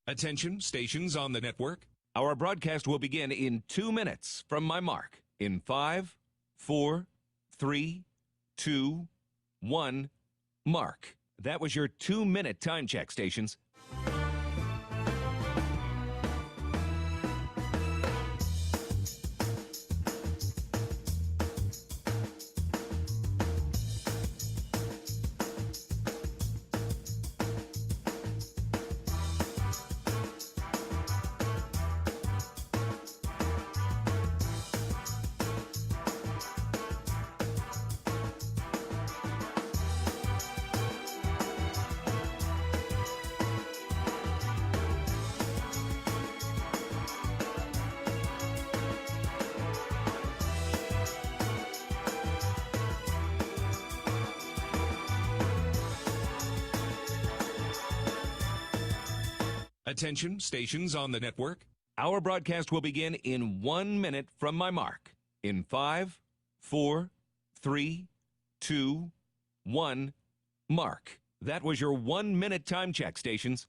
Attention, stations on the network. Our broadcast will begin in 2 minutes from my mark. In 5, 4, 3, 2, 1, mark. That was your 2-minute time check, stations. Attention, stations on the network. Our broadcast will begin in 1 minute from my mark. In 5, 4, 3, 2, 1, mark. That was your 1-minute time check, stations.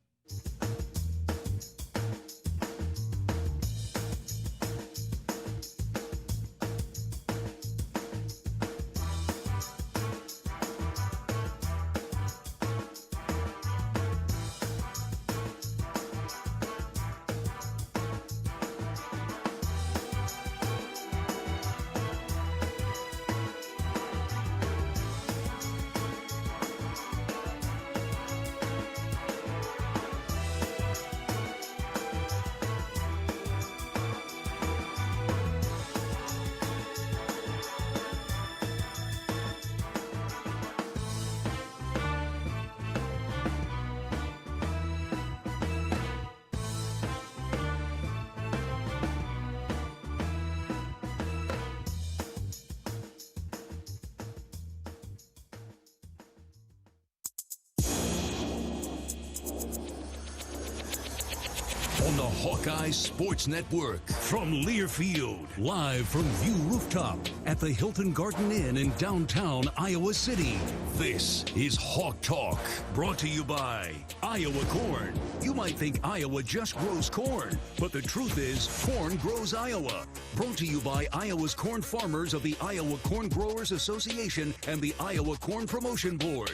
On the Hawkeyes Sports Network, from Learfield, live from View Rooftop at the Hilton Garden Inn in downtown Iowa City. This is Hawk Talk, brought to you by Iowa Corn. You might think Iowa just grows corn, but the truth is corn grows Iowa. Brought to you by Iowa's corn farmers of the Iowa Corn Growers Association and the Iowa Corn Promotion Board.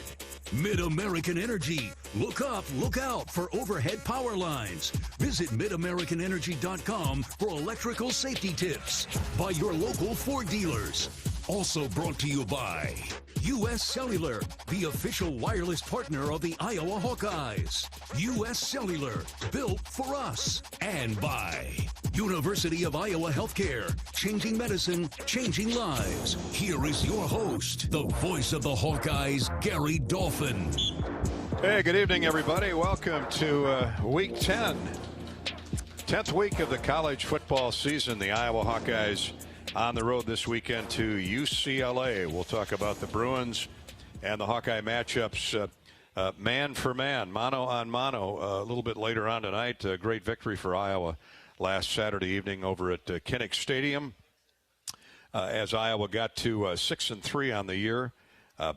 Mid-American Energy. Look up, look out for overhead power lines. Visit MidAmericanEnergy.com for electrical safety tips. By your local Ford dealers. Also brought to you by U.S. Cellular, the official wireless partner of the Iowa Hawkeyes. U.S. Cellular, built for us. And by University of Iowa Healthcare, changing medicine, changing lives. Here is your host, the voice of the Hawkeyes, Gary Dolphin. Hey, good evening, everybody. Welcome to Week 10. 10th week of the college football season. The Iowa Hawkeyes on the road this weekend to UCLA. We'll talk about the Bruins and the Hawkeye matchups man for man, mano on mano, a little bit later on tonight. A great victory for Iowa last Saturday evening over at Kinnick Stadium as Iowa got to 6-3 on the year.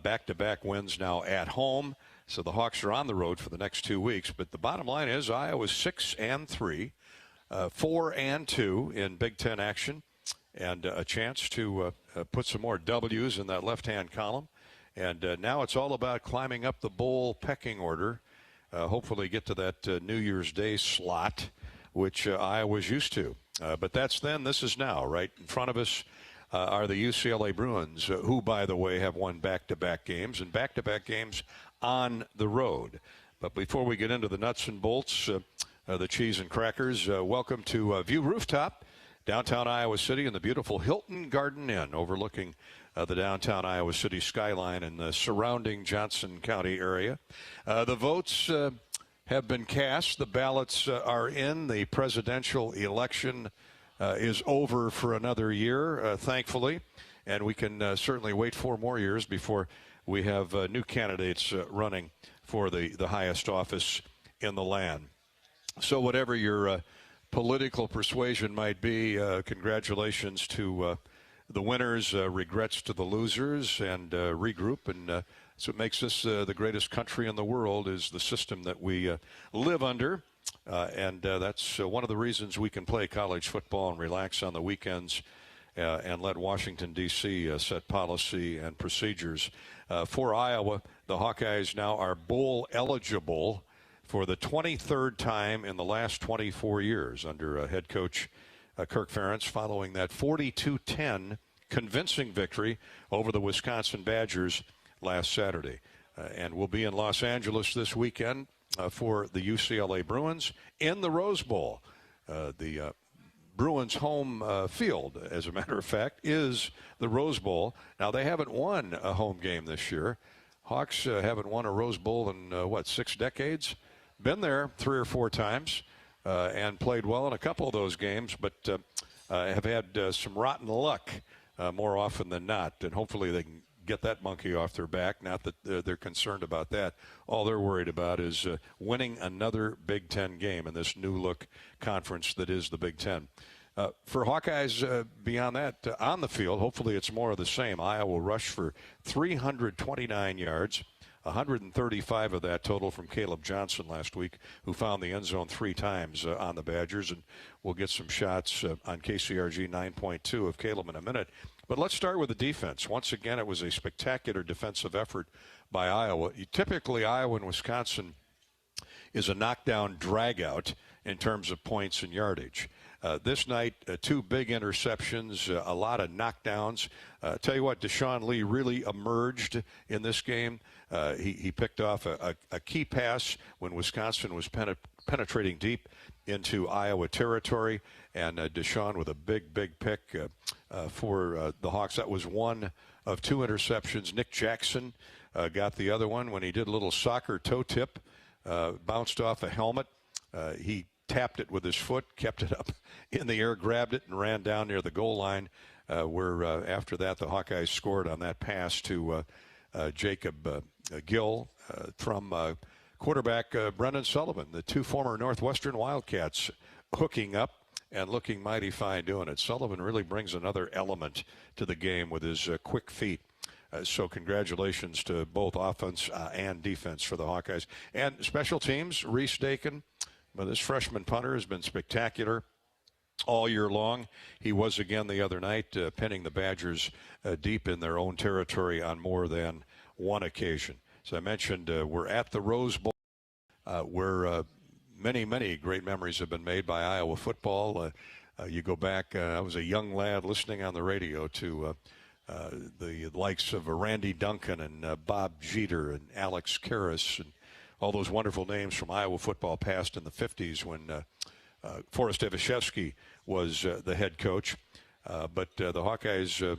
Back-to-back wins now at home. So the Hawks are on the road for the next 2 weeks. But the bottom line is Iowa's 6-3, 4-2 in Big Ten action, and a chance to put some more W's in that left-hand column. And now it's all about climbing up the bowl pecking order, hopefully get to that New Year's Day slot, which Iowa's used to. But that's then, this is now. Right in front of us are the UCLA Bruins, who, by the way, have won back-to-back games, and back-to-back games on the road. But before we get into the nuts and bolts, the cheese and crackers, welcome to View Rooftop, downtown Iowa City, in the beautiful Hilton Garden Inn, overlooking the downtown Iowa City skyline and the surrounding Johnson County area. The votes have been cast. The ballots are in. The presidential election is over for another year, thankfully, and we can certainly wait 4 more years before we have new candidates running for the highest office in the land. So whatever your political persuasion might be, congratulations to the winners, regrets to the losers, and regroup. And that's what makes this the greatest country in the world, is the system that we live under. And that's one of the reasons we can play college football and relax on the weekends and let Washington, D.C. Set policy and procedures. For Iowa, the Hawkeyes now are bowl eligible for the 23rd time in the last 24 years under head coach Kirk Ferentz, following that 42-10 convincing victory over the Wisconsin Badgers last Saturday. And we'll be in Los Angeles this weekend for the UCLA Bruins in the Rose Bowl. The Bruins' home field, as a matter of fact, is the Rose Bowl. Now, they haven't won a home game this year. Hawks haven't won a Rose Bowl in, 6 decades? Been there 3 or 4 times and played well in a couple of those games, but have had some rotten luck more often than not, and hopefully they can get that monkey off their back. Not that they're concerned about that. All they're worried about is winning another Big Ten game in this new-look conference that is the Big Ten. For Hawkeyes, beyond that, on the field, hopefully it's more of the same. Iowa will rush for 329 yards, 135 of that total from Caleb Johnson last week, who found the end zone 3 times on the Badgers. And we'll get some shots on KCRG 9.2 of Caleb in a minute. But let's start with the defense. Once again, it was a spectacular defensive effort by Iowa. Typically, Iowa and Wisconsin is a knockdown drag-out in terms of points and yardage. This night, 2 big interceptions, a lot of knockdowns. Tell you what, Deshaun Lee really emerged in this game. He picked off a key pass when Wisconsin was penetrating deep into Iowa territory, and Deshaun with a big pick for the Hawks. That was one of 2 interceptions. Nick Jackson got the other one when he did a little soccer toe tip, bounced off a helmet. He tapped it with his foot, kept it up in the air, grabbed it, and ran down near the goal line, where after that the Hawkeyes scored on that pass to Jacob Gill from quarterback Brendan Sullivan. The 2 former Northwestern Wildcats hooking up and looking mighty fine doing it. Sullivan really brings another element to the game with his quick feet. So congratulations to both offense and defense for the Hawkeyes. And special teams, Reese Dakin. But this freshman punter has been spectacular all year long. He was again the other night, pinning the Badgers deep in their own territory on more than one occasion. As I mentioned, we're at the Rose Bowl, where many great memories have been made by Iowa football. You go back, I was a young lad listening on the radio to the likes of Randy Duncan and Bob Jeter and Alex Karras and all those wonderful names from Iowa football past in the 50s when Forrest Evashevsky was the head coach. But the Hawkeyes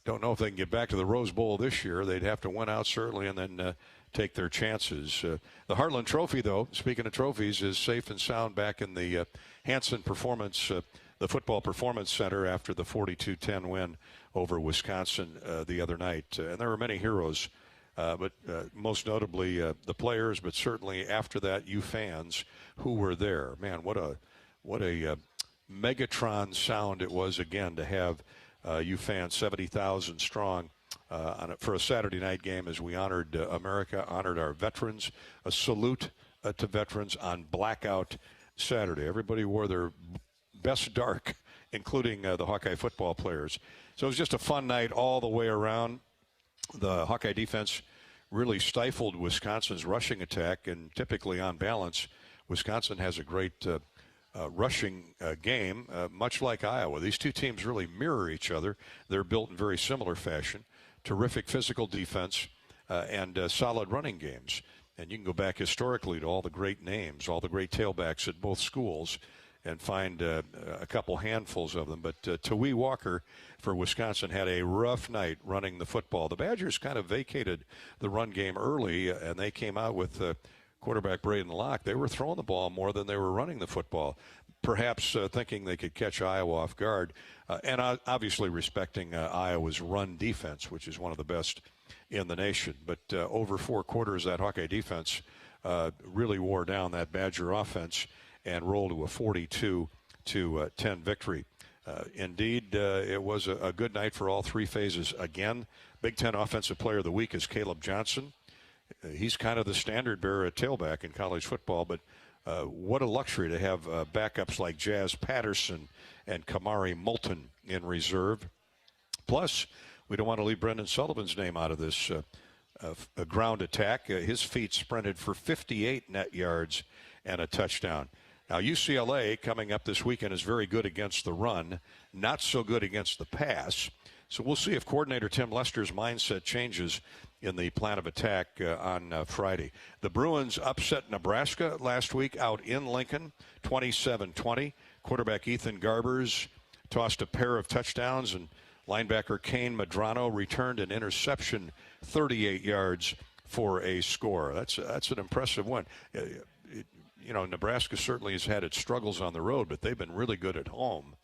don't know if they can get back to the Rose Bowl this year. They'd have to win out, certainly, and then take their chances. The Heartland Trophy, though, speaking of trophies, is safe and sound back in the Hanson Performance, the Football Performance Center after the 42-10 win over Wisconsin the other night. And there were many heroes. But most notably the players, but certainly after that, you fans who were there. Man, what a Megatron sound it was again to have you fans, 70,000 strong, for a Saturday night game as we honored America, honored our veterans. A salute to veterans on Blackout Saturday. Everybody wore their best dark, including the Hawkeye football players. So it was just a fun night all the way around. The Hawkeye defense really stifled Wisconsin's rushing attack, and typically on balance, Wisconsin has a great rushing game, much like Iowa. These 2 teams really mirror each other. They're built in very similar fashion. Terrific physical defense and solid running games. And you can go back historically to all the great names, all the great tailbacks at both schools, and find a couple handfuls of them. But Tawee Walker for Wisconsin had a rough night running the football. The Badgers kind of vacated the run game early, and they came out with quarterback Braden Locke. They were throwing the ball more than they were running the football, perhaps thinking they could catch Iowa off guard, and obviously respecting Iowa's run defense, which is one of the best in the nation. But over 4 quarters, that Hawkeye defense really wore down that Badger offense and rolled to a 42-10 victory. Indeed, it was a good night for all 3 phases. Again, Big Ten Offensive Player of the Week is Caleb Johnson. He's kind of the standard bearer at tailback in college football, but what a luxury to have backups like Jazz Patterson and Kamari Moulton in reserve. Plus, we don't want to leave Brendan Sullivan's name out of this ground attack. His feet sprinted for 58 net yards and a touchdown. Now, UCLA coming up this weekend is very good against the run, not so good against the pass. So we'll see if coordinator Tim Lester's mindset changes in the plan of attack on Friday. The Bruins upset Nebraska last week out in Lincoln, 27-20. Quarterback Ethan Garbers tossed a pair of touchdowns, and linebacker Kane Medrano returned an interception 38 yards for a score. That's an impressive win. Nebraska certainly has had its struggles on the road, but they've been really good at home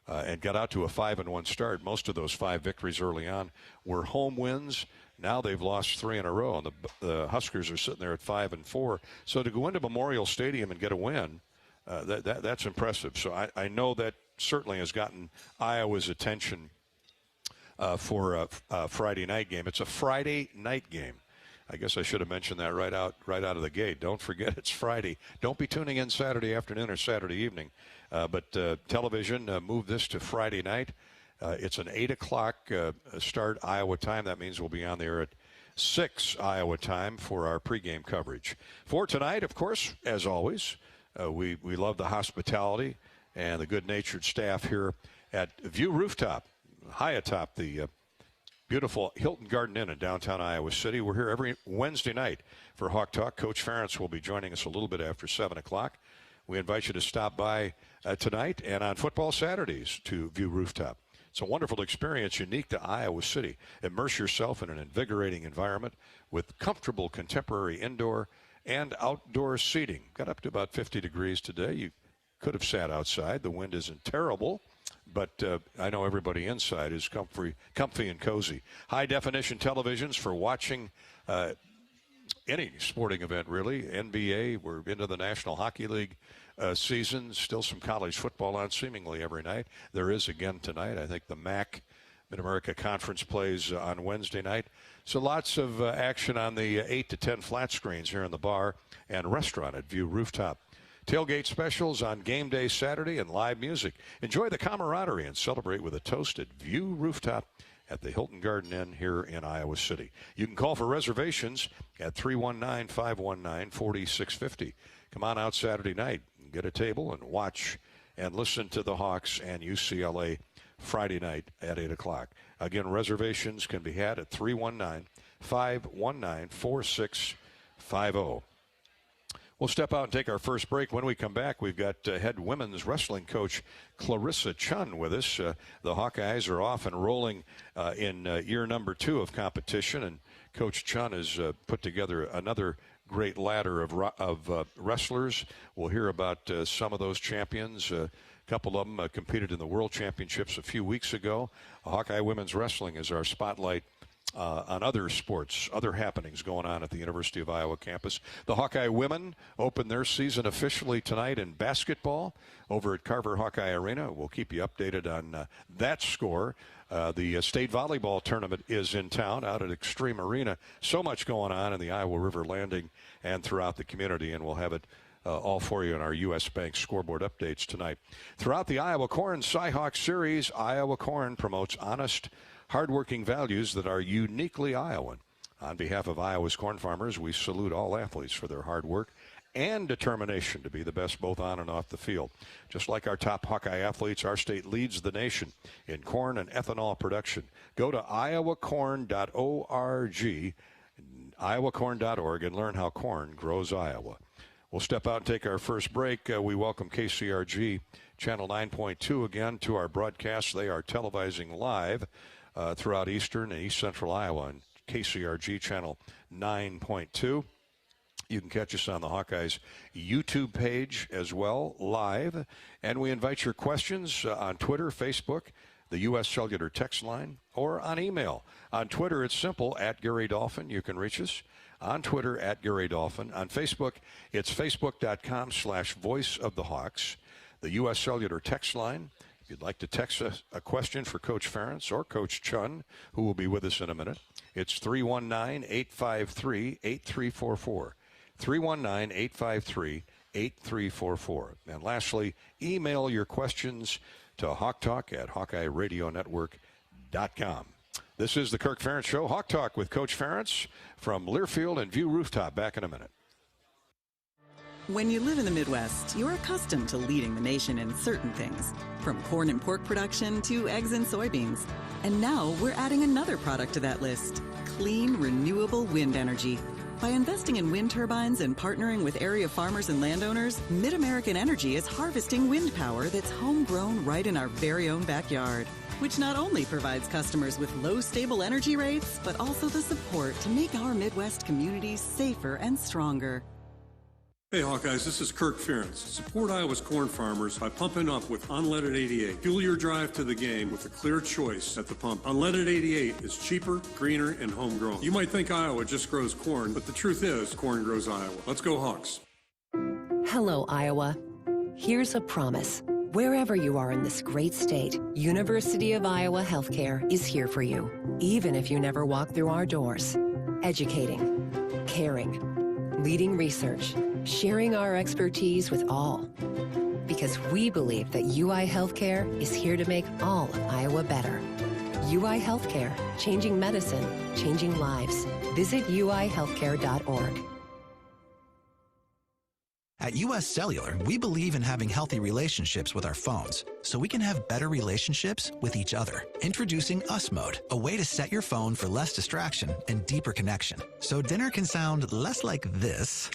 and got out to a 5-1 start. Most of those 5 victories early on were home wins. Now they've lost 3 in a row, and the Huskers are sitting there at 5-4. So to go into Memorial Stadium and get a win, that's impressive. So I know that certainly has gotten Iowa's attention for a Friday night game. It's a Friday night game. I guess I should have mentioned that right out of the gate. Don't forget it's Friday. Don't be tuning in Saturday afternoon or Saturday evening. But television moved this to Friday night. It's an 8 o'clock start Iowa time. That means we'll be on there at 6 Iowa time for our pregame coverage. For tonight, of course, as always, we love the hospitality and the good-natured staff here at View Rooftop, high atop the beautiful Hilton Garden Inn in downtown Iowa City. We're here every Wednesday night for Hawk Talk. Coach Ferentz will be joining us a little bit after 7 o'clock. We invite you to stop by tonight and on football Saturdays to View Rooftop. It's a wonderful experience unique to Iowa City. Immerse yourself in an invigorating environment with comfortable contemporary indoor and outdoor seating. Got up to about 50 degrees today. You could have sat outside. The wind isn't terrible. But I know everybody inside is comfy and cozy. High-definition televisions for watching any sporting event, really. NBA, we're into the National Hockey League season. Still some college football on seemingly every night. There is again tonight. I think the MAC, Mid-America Conference, plays on Wednesday night. So lots of action on the 8 to 10 flat screens here in the bar and restaurant at View Rooftop. Tailgate specials on game day Saturday and live music. Enjoy the camaraderie and celebrate with a toast at View Rooftop at the Hilton Garden Inn here in Iowa City. You can call for reservations at 319-519-4650. Come on out Saturday night and get a table and watch and listen to the Hawks and UCLA Friday night at 8 o'clock. Again, reservations can be had at 319-519-4650. We'll step out and take our first break. When we come back, we've got head women's wrestling coach Clarissa Chun with us. The Hawkeyes are off and rolling in year number 2 of competition, and Coach Chun has put together another great ladder of wrestlers. We'll hear about some of those champions. A couple of them competed in the World Championships a few weeks ago. Hawkeye Women's Wrestling is our spotlight on other sports, other happenings going on at the University of Iowa campus. The Hawkeye women open their season officially tonight in basketball over at Carver Hawkeye Arena. We'll keep you updated on that score. The state volleyball tournament is in town out at Extreme Arena. So much going on in the Iowa River Landing and throughout the community, and we'll have it all for you in our U.S. Bank scoreboard updates tonight. Throughout the Iowa Corn Cy-Hawk Series, Iowa Corn promotes honest, hardworking values that are uniquely Iowan. On behalf of Iowa's corn farmers, we salute all athletes for their hard work and determination to be the best both on and off the field. Just like our top Hawkeye athletes, our state leads the nation in corn and ethanol production. Go to iowacorn.org, iowacorn.org, and learn how corn grows Iowa. We'll step out and take our first break. We welcome KCRG Channel 9.2 again to our broadcast. They are televising live throughout eastern and east central Iowa on KCRG Channel 9.2. You can catch us on the Hawkeyes YouTube page as well, live. And we invite your questions on Twitter, Facebook, the U.S. Cellular text line, or on email. On Twitter, it's simple, at Gary Dolphin. You can reach us on Twitter, at Gary Dolphin. On Facebook, it's facebook.com/Voice of the Hawks. The U.S. Cellular text line. If you'd like to text us a question for Coach Ferentz or Coach Chun, who will be with us in a minute, it's 319-853-8344. 319-853-8344. 8344. And lastly, email your questions to hawktalk@HawkeyeRadioNetwork.com. This is the Kirk Ferentz Show. Hawk Talk with Coach Ferentz from Learfield and View Rooftop. Back in a minute. When you live in the Midwest, you're accustomed to leading the nation in certain things, from corn and pork production to eggs and soybeans. And now we're adding another product to that list, clean, renewable wind energy. By investing in wind turbines and partnering with area farmers and landowners, Mid-American Energy is harvesting wind power that's homegrown right in our very own backyard, which not only provides customers with low, stable energy rates, but also the support to make our Midwest communities safer and stronger. Hey Hawkeyes, this is Kirk Ferentz. Support Iowa's corn farmers by pumping up with unleaded 88. Fuel your drive to the game with a clear choice at the pump. Unleaded 88 is cheaper, greener, and homegrown. You might think Iowa just grows corn, but the truth is corn grows Iowa. Let's go Hawks. Hello, Iowa. Here's a promise. Wherever you are in this great state, University of Iowa Healthcare is here for you, even if you never walk through our doors. Educating, caring, leading research, sharing our expertise with all. Because we believe that UI Healthcare is here to make all of Iowa better. UI Healthcare, changing medicine, changing lives. Visit uihealthcare.org. At US Cellular, we believe in having healthy relationships with our phones, so we can have better relationships with each other. Introducing US Mode, a way to set your phone for less distraction and deeper connection. So dinner can sound less like this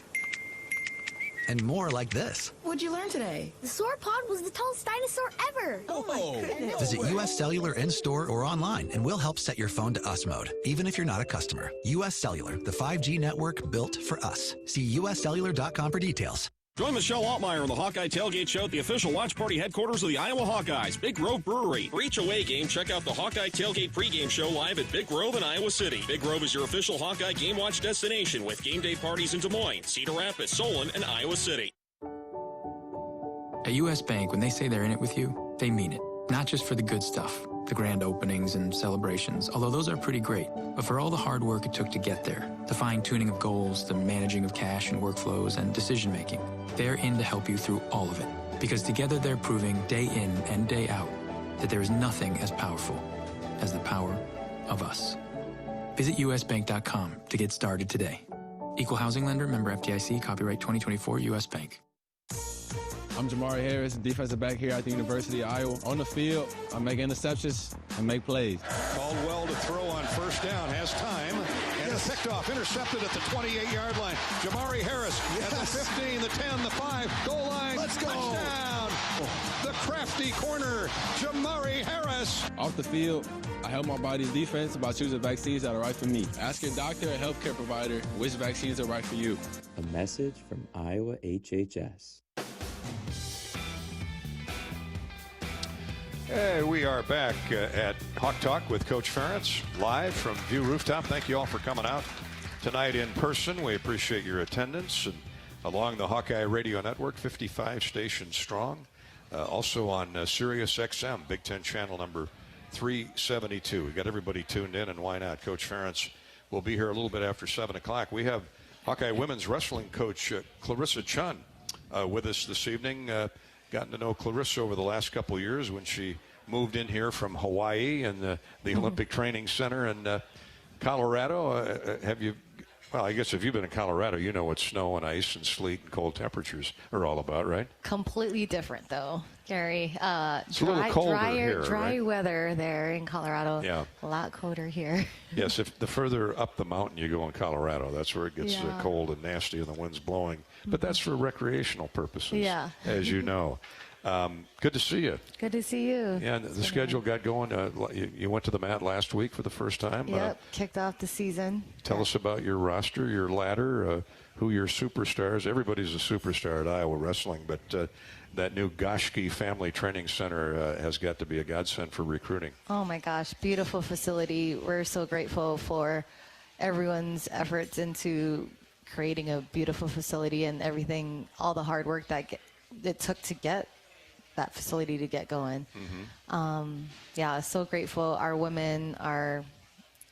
and more like this. What'd you learn today? The sauropod was the tallest dinosaur ever. Oh my goodness. Visit US Cellular in-store or online, and we'll help set your phone to US Mode, even if you're not a customer. US Cellular, the 5G network built for us. See uscellular.com for details. Join Michelle Altmeyer on the Hawkeye Tailgate Show at the official watch party headquarters of the Iowa Hawkeyes, Big Grove Brewery. For each away game, check out the Hawkeye Tailgate pregame show live at Big Grove in Iowa City. Big Grove is your official Hawkeye game watch destination with game day parties in Des Moines, Cedar Rapids, Solon, and Iowa City. At U.S. Bank, when they say they're in it with you, they mean it. Not just for the good stuff, the grand openings and celebrations, although those are pretty great, but for all the hard work it took to get there, the fine-tuning of goals, the managing of cash and workflows, and decision-making. They're in to help you through all of it, because together they're proving day in and day out that there is nothing as powerful as the power of us. Visit usbank.com to get started today. Equal housing lender, member FDIC, copyright 2024, U.S. Bank. I'm Jamari Harris, defensive back here at the University of Iowa. On the field, I make interceptions and make plays. Caldwell to throw on first down, has time, and it's picked off, intercepted at the 28-yard line. Jamari Harris at the 15, the 10, the 5, goal line. Let's go. Touchdown. The crafty corner, Jamari Harris. Off the field, I help my body's defense by choosing vaccines that are right for me. Ask your doctor or healthcare provider which vaccines are right for you. A message from Iowa HHS. Hey, we are back at Hawk Talk with Coach Ferentz, live from View Rooftop. Thank you all for coming out tonight in person. We appreciate your attendance. And along the Hawkeye Radio Network, 55 stations strong. Also on Sirius XM, Big Ten channel number 372. We got everybody tuned in, and why not? Coach Ferentz will be here a little bit after 7 o'clock. We have Hawkeye women's wrestling coach Clarissa Chun with us this evening. Gotten to know Clarissa over the last couple of years when she moved in here from Hawaii and the Olympic Training Center in Colorado. Have you? Well, I guess if you've been in Colorado, you know what snow and ice and sleet and cold temperatures are all about, right? Completely different, though, Gary. It's a little colder here, dry right? weather there in Colorado. Yeah. A lot colder here. Yes, if the further up the mountain you go in Colorado, that's where it gets cold and nasty and the wind's blowing. But that's for recreational purposes, as you know. Good to see you. Good to see you. Yeah, and the schedule got going. You went to the mat last week for the first time. Yep, kicked off the season. Tell us about your roster, your ladder, who your superstars. Everybody's a superstar at Iowa Wrestling, but that new Goshke Family Training Center has got to be a godsend for recruiting. Oh, my gosh. Beautiful facility. We're so grateful for everyone's efforts into creating a beautiful facility and everything, all the hard work that it took to get that facility to get going. So grateful. Our women are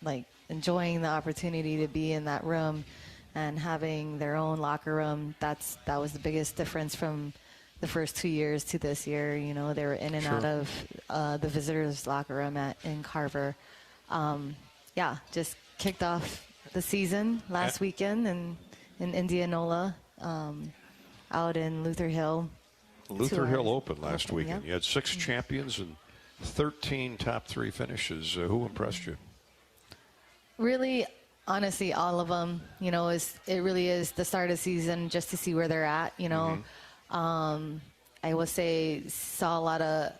like enjoying the opportunity to be in that room and having their own locker room, that was the biggest difference from the first 2 years to this year. You know, they were in and out of the visitors' locker room in Carver. Just kicked off the season last weekend in Indianola, out in Luther Hill. Luther Hill Open last weekend. Yep. You had 6 champions and 13 top 3 finishes. Who impressed you? Really, honestly, all of them. You know, it really is the start of the season just to see where they're at. You know, I will say saw a lot of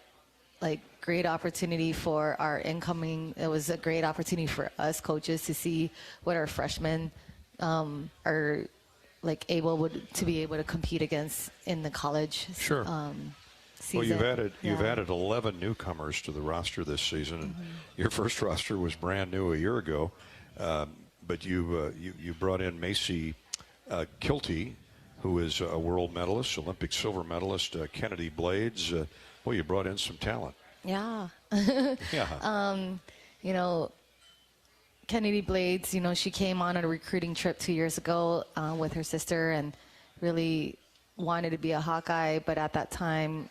great opportunity for our incoming. It was a great opportunity for us coaches to see what our freshmen are able to compete against in the college. Sure. Season. Well, you've added 11 newcomers to the roster this season, and your first roster was brand new a year ago. But you brought in Macy Kilty, who is a world medalist, Olympic silver medalist, Kennedy Blades. You brought in some talent. Yeah. Yeah. You know, Kennedy Blades, you know, she came on a recruiting trip 2 years ago with her sister and really wanted to be a Hawkeye, but at that time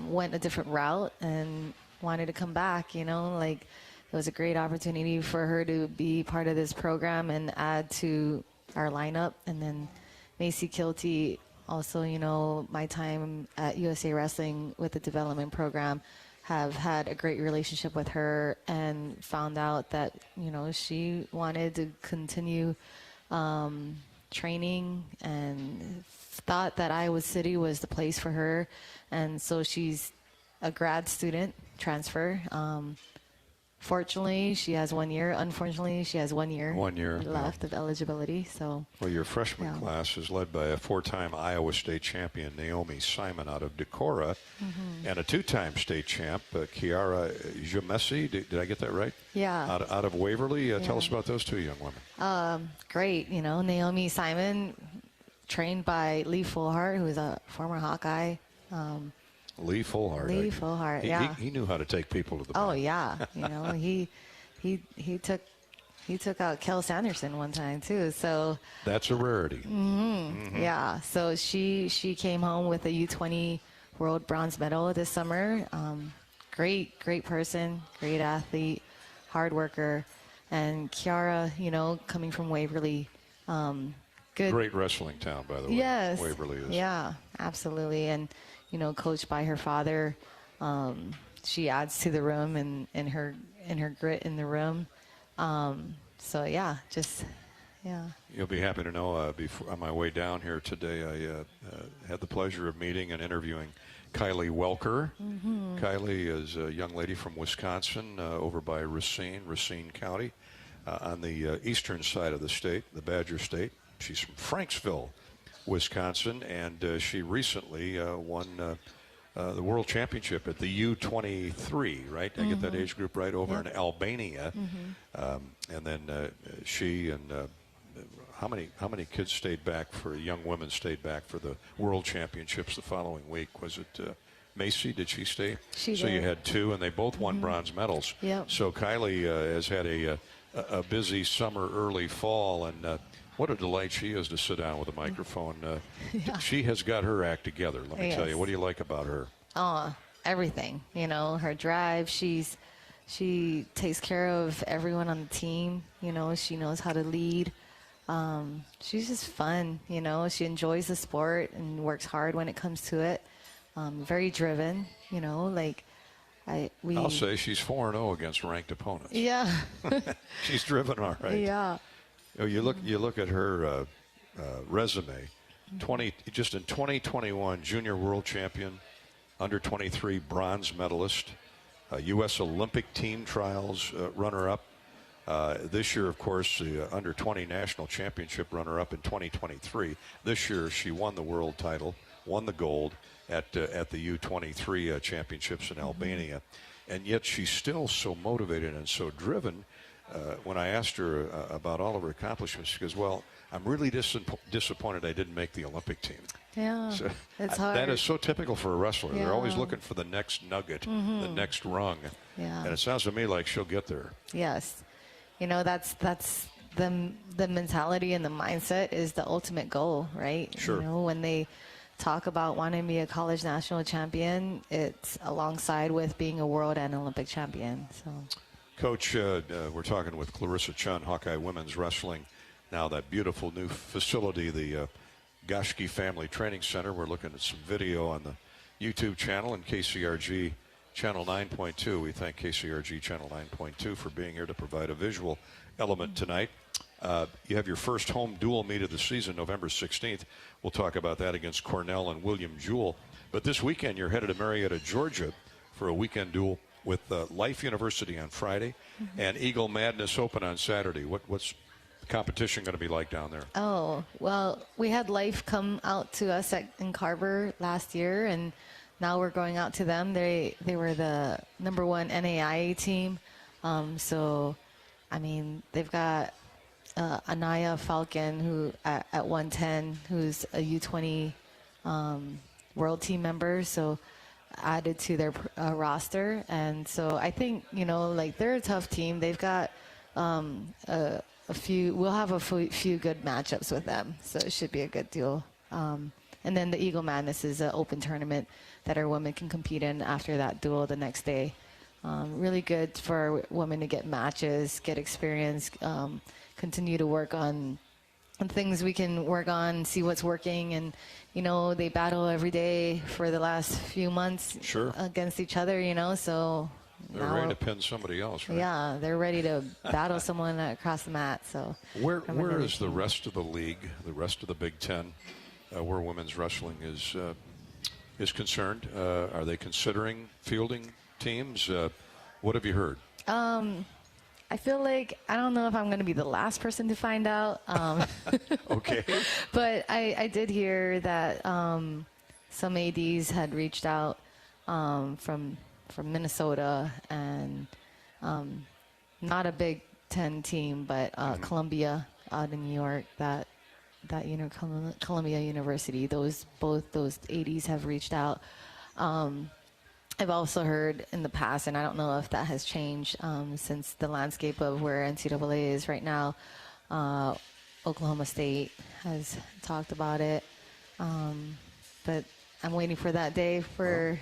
went a different route and wanted to come back, you know, it was a great opportunity for her to be part of this program and add to our lineup. And then Macy Kilty, also, you know, my time at USA Wrestling with the development program, have had a great relationship with her and found out that, you know, she wanted to continue training and thought that Iowa City was the place for her. And so she's a grad student transfer. Fortunately, she has 1 year. Unfortunately, she has 1 year. 1 year left of eligibility. So, well, your freshman class is led by a 4-time Iowa State champion, Naomi Simon, out of Decorah, and a 2-time state champ, Kiara Jamesi. Did I get that right? Yeah. Out of Waverly. Tell us about those 2 young women. Great. You know, Naomi Simon, trained by Lee Fullhart, who is a former Hawkeye. Lee Fullhart. He knew how to take people to the bank. Oh yeah, you know, he took out Kel Sanderson one time too. So that's a rarity. Yeah. So she came home with a U20 World Bronze Medal this summer. Great person, great athlete, hard worker, and Kiara, you know, coming from Waverly. Good. Great wrestling town, by the way. Yes. Waverly is. Yeah, absolutely. And, you know, coached by her father. She adds to the room and her grit in the room. So, yeah, You'll be happy to know, on my way down here today, I had the pleasure of meeting and interviewing Kylie Welker. Kylie is a young lady from Wisconsin, over by Racine County, on the eastern side of the state, the Badger State. She's from Franksville, Wisconsin, and she recently won the World Championship at the U23, right? I get that age group right, over in Albania. And then she and how many kids stayed back young women stayed back for the World Championships the following week? Was it Macy? Did she stay? She did. You had 2, and they both won bronze medals. Yep. So Kylie has had a busy summer, early fall, and what a delight she is to sit down with a microphone. She has got her act together, let me tell you. What do you like about her? Oh, everything. You know, her drive. She takes care of everyone on the team. You know, she knows how to lead. She's just fun. You know, she enjoys the sport and works hard when it comes to it. Very driven. You know, I'll say she's 4-0 against ranked opponents. Yeah. She's driven all right. Yeah. You look at her resume. Just in 2021, junior world champion, under 23 bronze medalist, U.S. Olympic team trials runner-up. This year, of course, the under 20 national championship runner-up in 2023. This year, she won the world title, won the gold at the U23 championships in Albania, and yet she's still so motivated and so driven. When I asked her about all of her accomplishments, she goes, well, I'm really disappointed I didn't make the Olympic team. Yeah, so it's hard. That is so typical for a wrestler. They're always looking for the next nugget, the next rung. Yeah. And it sounds to me like she'll get there. Yes. You know, that's the mentality and the mindset is the ultimate goal, right? Sure. You know, when they talk about wanting to be a college national champion, it's alongside with being a world and Olympic champion. So, Coach, we're talking with Clarissa Chun, Hawkeye Women's Wrestling. Now that beautiful new facility, the Gashki Family Training Center. We're looking at some video on the YouTube channel and KCRG Channel 9.2. We thank KCRG Channel 9.2 for being here to provide a visual element tonight. You have your first home dual meet of the season, November 16th. We'll talk about that against Cornell and William Jewell. But this weekend, you're headed to Marietta, Georgia for a weekend duel with Life University on Friday and Eagle Madness Open on Saturday. What's the competition going to be like down there? Oh, well, we had Life come out to us in Carver last year, and now we're going out to them. They were the #1 NAIA team. So, I mean, they've got Anaya Falcon, who at 110, who's a U20 world team member, so added to their roster. And so I think, you know, like, they're a tough team. They've got we'll have a few good matchups with them, so it should be a good deal. And then the Eagle Madness is an open tournament that our women can compete in after that duel the next day. Really good for women to get matches, get experience, continue to work on things we can work on, see what's working. And, you know, they battle every day for the last few months against each other, you know, so they're ready to pin somebody else, right? Yeah, they're ready to battle someone across the mat. So where is the rest of the league, the rest of the Big Ten, where women's wrestling is concerned? Are they considering fielding teams? What have you heard? I feel like, I don't know if I'm going to be the last person to find out. Okay. But I did hear that some ADs had reached out from Minnesota, and not a Big Ten team, but Columbia out in New York, that Columbia University, both those ADs have reached out. I've also heard in the past, and I don't know if that has changed since the landscape of where NCAA is right now, Oklahoma State has talked about it. But I'm waiting for that day for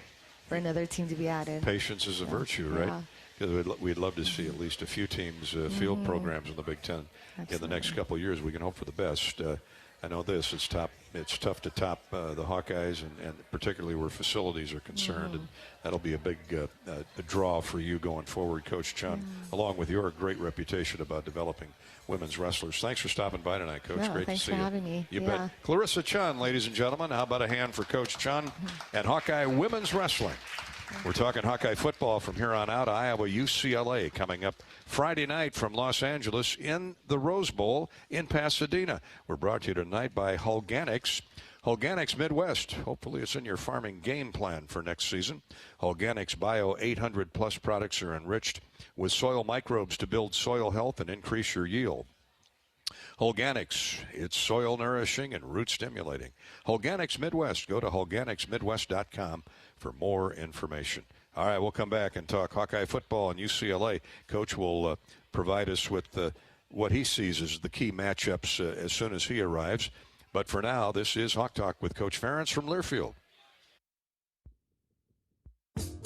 another team to be added. Patience is a virtue, right? Because we'd love to see at least a few teams field programs in the Big Ten in the next couple of years. We can hope for the best. I know this, it's tough to top the Hawkeyes, and particularly where facilities are concerned, and that'll be a big draw for you going forward, Coach Chun, along with your great reputation about developing women's wrestlers. Thanks for stopping by tonight, Coach. Great to see you. Thanks for having me. You bet. Clarissa Chun, ladies and gentlemen. How about a hand for Coach Chun and Hawkeye Women's Wrestling? We're talking Hawkeye football from here on out. Iowa UCLA coming up Friday night from Los Angeles in the Rose Bowl in Pasadena. We're brought to you tonight by Hawkeyes. Hawkeyes Midwest. Hopefully it's in your farming game plan for next season. Hawkeyes Bio 800+ products are enriched with soil microbes to build soil health and increase your yield. Hawkeyes, it's soil nourishing and root stimulating. Hawkeyes Midwest. Go to HawkeyesMidwest.com for more information. All right, we'll come back and talk Hawkeye football and UCLA. Coach will provide us with what he sees as the key matchups as soon as he arrives. But for now, this is Hawk Talk with Coach Ferentz from Learfield.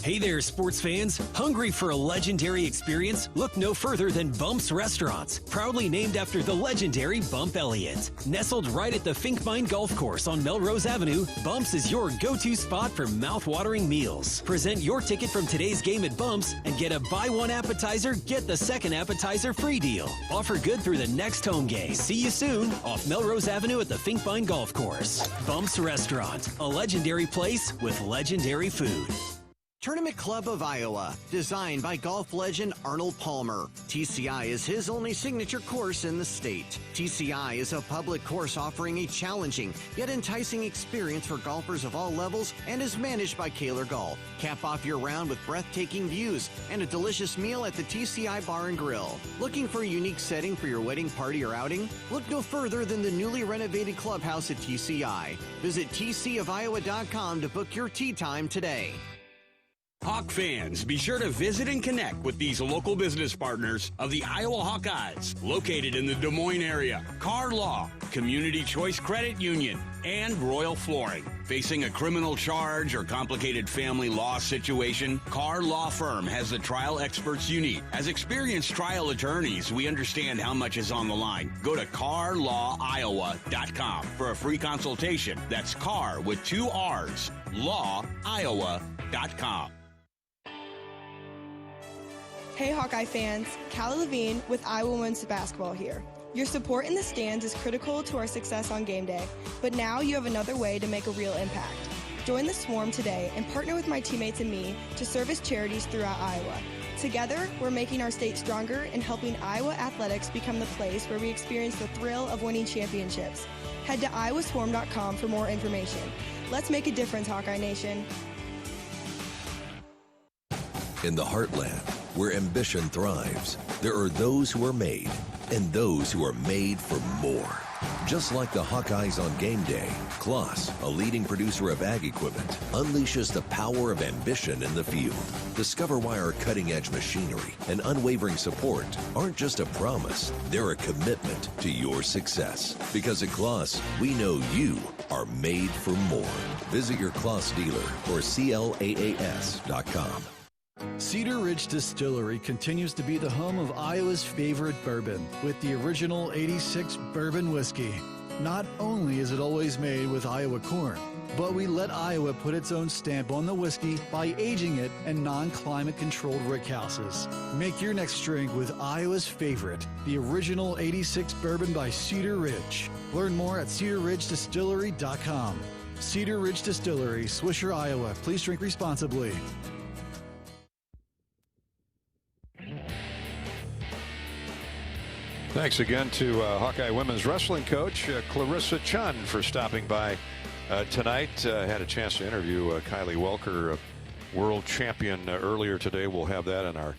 Hey there, sports fans. Hungry for a legendary experience? Look no further than Bumps Restaurants, proudly named after the legendary Bump Elliott. Nestled right at the Finkmine Golf Course on Melrose Avenue, Bumps is your go-to spot for mouth-watering meals. Present your ticket from today's game at Bumps and get a buy one appetizer, get the second appetizer free deal. Offer good through the next home game. See you soon off Melrose Avenue at the Finkmine Golf Course. Bumps Restaurant, a legendary place with legendary food. Tournament Club of Iowa, designed by golf legend Arnold Palmer. TCI is his only signature course in the state. TCI is a public course offering a challenging yet enticing experience for golfers of all levels and is managed by Kaler Golf. Cap off your round with breathtaking views and a delicious meal at the TCI Bar and Grill. Looking for a unique setting for your wedding party or outing? Look no further than the newly renovated clubhouse at TCI. Visit tcofiowa.com to book your tee time today. Hawk fans, be sure to visit and connect with these local business partners of the Iowa Hawkeyes, located in the Des Moines area. Carr Law, Community Choice Credit Union, and Royal Flooring. Facing a criminal charge or complicated family law situation, Carr Law Firm has the trial experts you need. As experienced trial attorneys, we understand how much is on the line. Go to carlawiowa.com for a free consultation. That's Carr with 2 R's, lawiowa.com. Hey Hawkeye fans, Callie Levine with Iowa Women's Basketball here. Your support in the stands is critical to our success on game day, but now you have another way to make a real impact. Join the Swarm today and partner with my teammates and me to service charities throughout Iowa. Together, we're making our state stronger and helping Iowa athletics become the place where we experience the thrill of winning championships. Head to iowaswarm.com for more information. Let's make a difference, Hawkeye Nation. In the heartland, where ambition thrives, there are those who are made and those who are made for more. Just like the Hawkeyes on game day, Kloss, a leading producer of ag equipment, unleashes the power of ambition in the field. Discover why our cutting-edge machinery and unwavering support aren't just a promise, they're a commitment to your success. Because at Kloss, we know you are made for more. Visit your Kloss dealer or CLAAS.com. Cedar Ridge Distillery continues to be the home of Iowa's favorite bourbon with the original 86 bourbon whiskey. Not only is it always made with Iowa corn, but we let Iowa put its own stamp on the whiskey by aging it in non-climate controlled rickhouses. Make your next drink with Iowa's favorite, the original 86 bourbon by Cedar Ridge. Learn more at cedarridgedistillery.com. Cedar Ridge Distillery, Swisher, Iowa. Please drink responsibly. Thanks again to Hawkeye women's wrestling coach Clarissa Chun for stopping by tonight. Had a chance to interview Kylie Welker, world champion, earlier today. We'll have that in our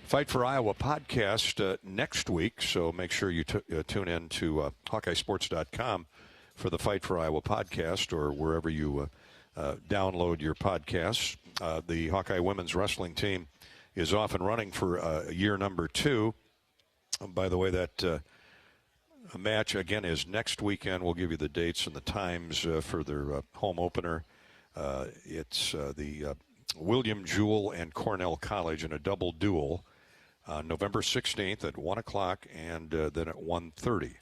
Fight for Iowa podcast next week, so make sure you tune in to HawkeyeSports.com for the Fight for Iowa podcast or wherever you download your podcasts. The Hawkeye women's wrestling team is off and running for year number 2. By the way, that match, again, is next weekend. We'll give you the dates and the times for their home opener. It's the William Jewell and Cornell College in a double duel on November 16th at 1 o'clock and then at 1:30.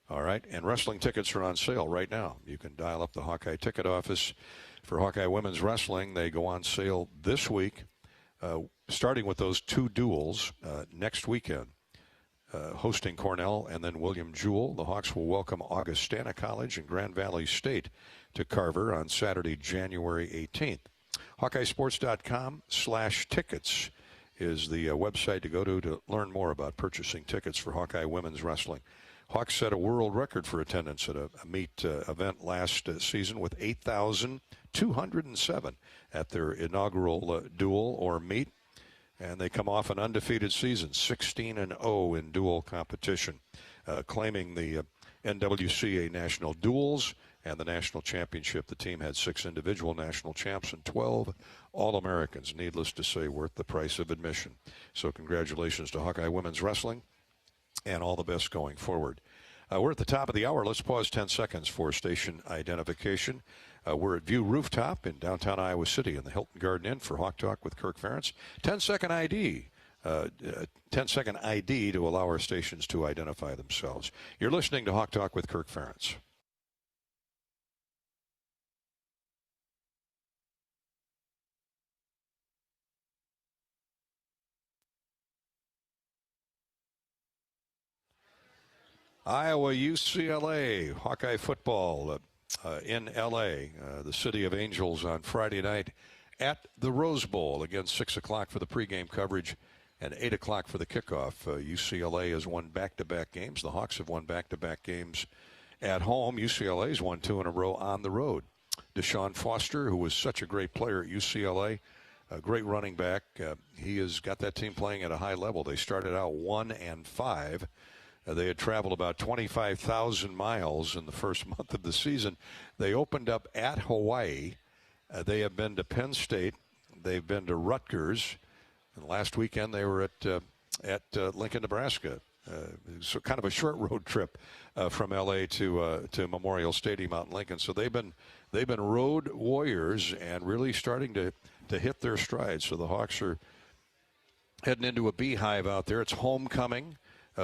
All right, and wrestling tickets are on sale right now. You can dial up the Hawkeye ticket office for Hawkeye women's wrestling. They go on sale this week, starting with those 2 duels next weekend. Hosting Cornell and then William Jewell. The Hawks will welcome Augustana College and Grand Valley State to Carver on Saturday, January 18th. HawkeyeSports.com/tickets is the website to go to learn more about purchasing tickets for Hawkeye women's wrestling. Hawks set a world record for attendance at a meet event last season with 8,207 at their inaugural duel or meet. And they come off an undefeated season, 16-0 in dual competition, claiming the NWCA National Duels and the National Championship. The team had 6 individual national champs and 12 All-Americans. Needless to say, worth the price of admission. So congratulations to Hawkeye Women's Wrestling and all the best going forward. We're at the top of the hour. Let's pause 10 seconds for station identification. We're at View Rooftop in downtown Iowa City in the Hilton Garden Inn for Hawk Talk with Kirk Ferentz. 10-second ID. 10-second ID to allow our stations to identify themselves. You're listening to Hawk Talk with Kirk Ferentz. Iowa UCLA Hawkeye football in L.A., the City of Angels on Friday night at the Rose Bowl. Again, 6 o'clock for the pregame coverage and 8 o'clock for the kickoff. UCLA has won back-to-back games. The Hawks have won back-to-back games at home. UCLA has won 2 in a row on the road. Deshaun Foster, who was such a great player at UCLA, a great running back, he has got that team playing at a high level. They started out 1-5. They had traveled about 25,000 miles in the first month of the season. They opened up at Hawaii. They have been to Penn State. they've been to Rutgers. And last weekend they were at Lincoln, Nebraska. So kind of a short road trip from L.A. to Memorial Stadium out in Lincoln. So they've been road warriors and really starting to hit their stride. So the Hawks are heading into a beehive out there. It's homecoming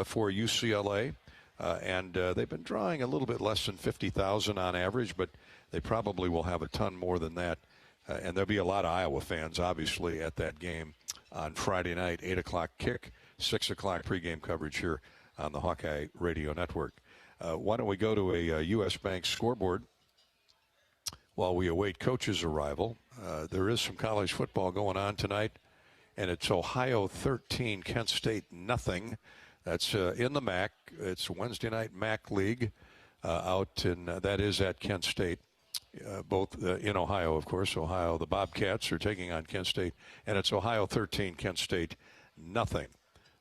for UCLA, and they've been drawing a little bit less than 50,000 on average, but they probably will have a ton more than that. And there'll be a lot of Iowa fans, obviously, at that game on Friday night, 8 o'clock kick. 6 o'clock pregame coverage here on the Hawkeye Radio Network. Why don't we go to a U.S. Bank scoreboard while we await coach's arrival. There is some college football going on tonight, and it's Ohio 13, Kent State nothing. That's in the MAC. It's Wednesday night MAC League that is at Kent State. Both in Ohio, of course. Ohio, the Bobcats are taking on Kent State, and it's Ohio 13, Kent State nothing.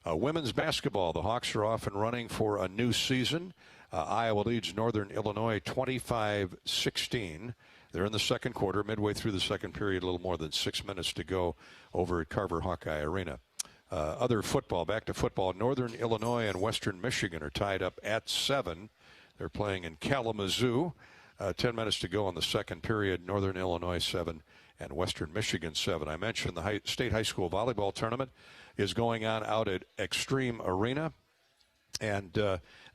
Women's basketball, the Hawks are off and running for a new season. Iowa leads Northern Illinois 25-16. They're in the second quarter, midway through the second period, a little more than 6 minutes to go over at Carver Hawkeye Arena. Other football, back to football, Northern Illinois and Western Michigan are tied up at 7. They're playing in Kalamazoo. 10 minutes to go in the second period, Northern Illinois 7 and Western Michigan 7. I mentioned the state high school volleyball tournament is going on out at Extreme Arena, and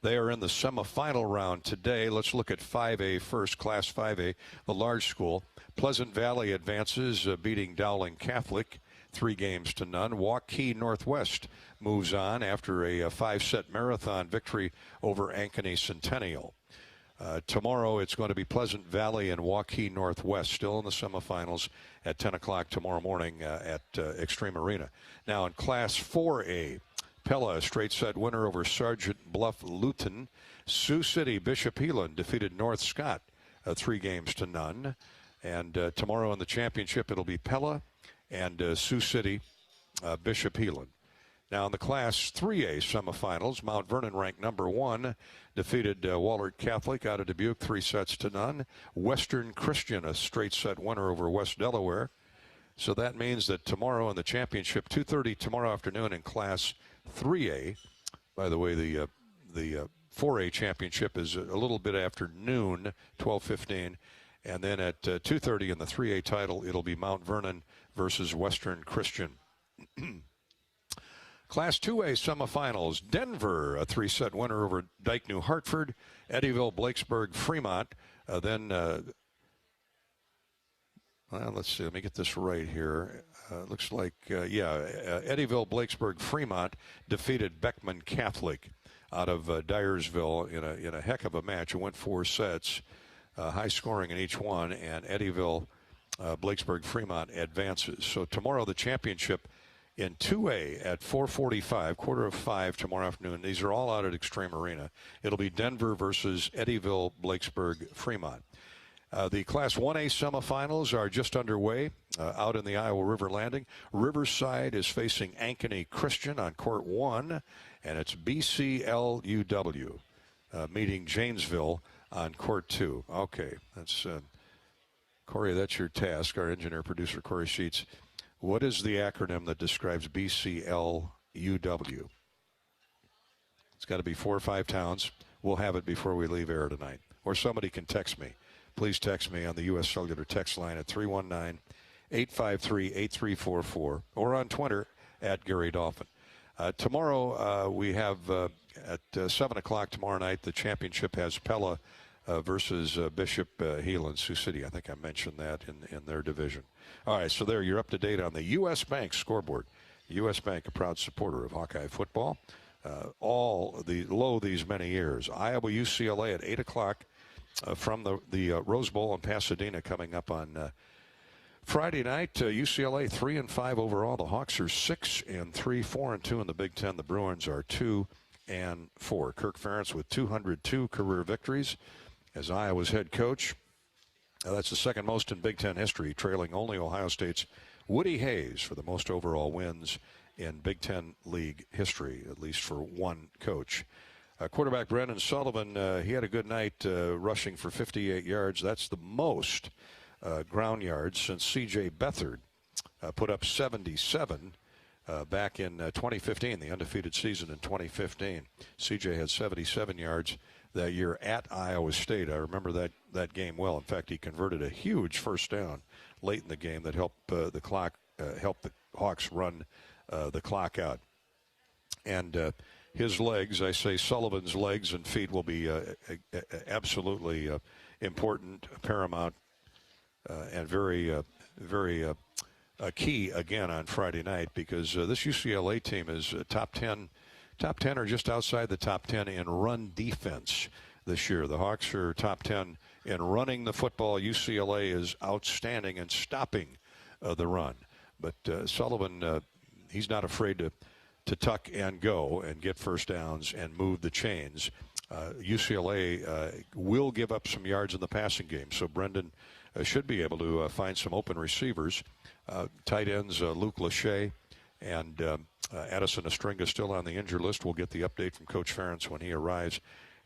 they are in the semifinal round today. Let's look at 5A first, Class 5A, the large school. Pleasant Valley advances, beating Dowling Catholic 3-0. Hawkeyes Northwest moves on after a 5-set marathon victory over Ankeny Centennial. Tomorrow it's going to be Pleasant Valley and Hawkeyes Northwest, still in the semifinals at 10 o'clock tomorrow morning at Extreme Arena. Now in Class 4A, Pella, a straight set winner over Sergeant Bluff Luton. Sioux City Bishop Heelan defeated North Scott 3-0. And tomorrow in the championship it'll be Pella and Sioux City Bishop Heelan. Now in the Class 3A semifinals, Mount Vernon, ranked number 1, defeated Wahlert Catholic out of Dubuque 3-0. Western Christian, a straight set winner over West Delaware. So that means that tomorrow in the championship, 2:30 tomorrow afternoon in Class 3A. By the way, the 4A championship is a little bit after noon, 12:15. And then at 2:30 in the 3A title, it'll be Mount Vernon versus Western Christian. Class 2A semifinals, Denver, a 3-set winner over Dike New Hartford. Eddyville, Blakesburg, Fremont. Let's see, let me get this right here. Looks like, Eddyville, Blakesburg, Fremont defeated Beckman Catholic out of Dyersville in a heck of a match. It went 4 sets, high scoring in each one, and Eddyville, Blakesburg, Fremont advances. So tomorrow the championship in 2A at 4:45, 4:45 tomorrow afternoon. These are all out at Extreme Arena. It'll be Denver versus Eddyville, Blakesburg, Fremont. The Class 1A semifinals are just underway out in the Iowa River Landing. Riverside is facing Ankeny Christian on Court 1, and it's BCLUW meeting Janesville on Court 2. Okay, that's Corey, that's your task, our engineer, producer, Corey Sheets. What is the acronym that describes BCLUW? It's got to be 4 or 5 towns. We'll have it before we leave air tonight. Or somebody can text me. Please text me on the U.S. Cellular text line at 319-853-8344 or on Twitter at Gary Dolphin. Tomorrow we have at 7 o'clock tomorrow night, the championship has Pella versus Bishop Heelan, Sioux City. I think I mentioned that in their division. All right, so there you're up to date on the U.S. Bank scoreboard. U.S. Bank, a proud supporter of Hawkeye football. These many years. Iowa UCLA at 8 o'clock from the Rose Bowl in Pasadena coming up on Friday night. UCLA 3-5 overall. The Hawks are 6-3, 4-2 in the Big Ten. The Bruins are 2-4. Kirk Ferentz with 202 career victories as Iowa's head coach. That's the second most in Big Ten history, trailing only Ohio State's Woody Hayes for the most overall wins in Big Ten League history, at least for one coach. Quarterback Brendan Sullivan, he had a good night rushing for 58 yards. That's the most ground yards since C.J. Beathard put up 77 back in 2015, the undefeated season in 2015. CJ had 77 yards that year at Iowa State. I remember that game well. In fact, he converted a huge first down late in the game that helped the Hawks run the clock out. And his legs, I say Sullivan's legs and feet, will be absolutely important, paramount, and very key again on Friday night, because this UCLA team is top 10 or just outside the top 10 in run defense this year. The Hawks are top 10 in running the football. UCLA is outstanding in stopping the run. But Sullivan, he's not afraid to tuck and go and get first downs and move the chains. UCLA will give up some yards in the passing game, so Brendan should be able to find some open receivers. Tight ends Luke Lachey and Addison Estringa still on the injured list. We'll get the update from Coach Ferentz when he arrives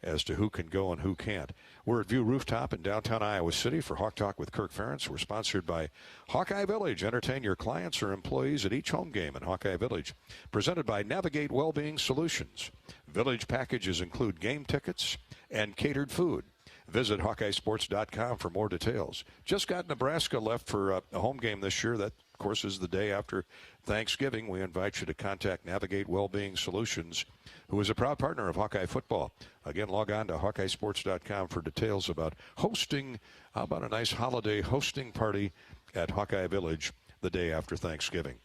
as to who can go and who can't. We're at View Rooftop in downtown Iowa City for Hawk Talk with Kirk Ferentz. We're sponsored by Hawkeye Village. Entertain your clients or employees at each home game in Hawkeye Village. Presented by Navigate Wellbeing Solutions. Village packages include game tickets and catered food. Visit HawkeyeSports.com for more details. Just got Nebraska left for a home game this year. That, of course, is the day after Thanksgiving. We invite you to contact Navigate Wellbeing Solutions, who is a proud partner of Hawkeye football. Again, log on to HawkeyeSports.com for details about hosting. How about a nice holiday hosting party at Hawkeye Village the day after Thanksgiving?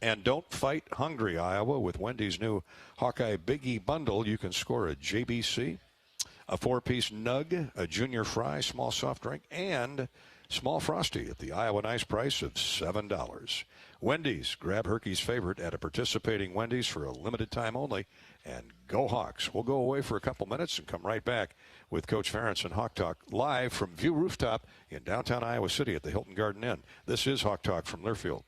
And don't fight hungry, Iowa. With Wendy's new Hawkeye Biggie Bundle, you can score a JBC, a 4-piece nug, a junior fry, small soft drink, and small Frosty at the Iowa Nice price of $7. Wendy's. Grab Herky's favorite at a participating Wendy's for a limited time only. And go Hawks. We'll go away for a couple minutes and come right back with Coach Ferentz and Hawk Talk live from View Rooftop in downtown Iowa City at the Hilton Garden Inn. This is Hawk Talk from Learfield.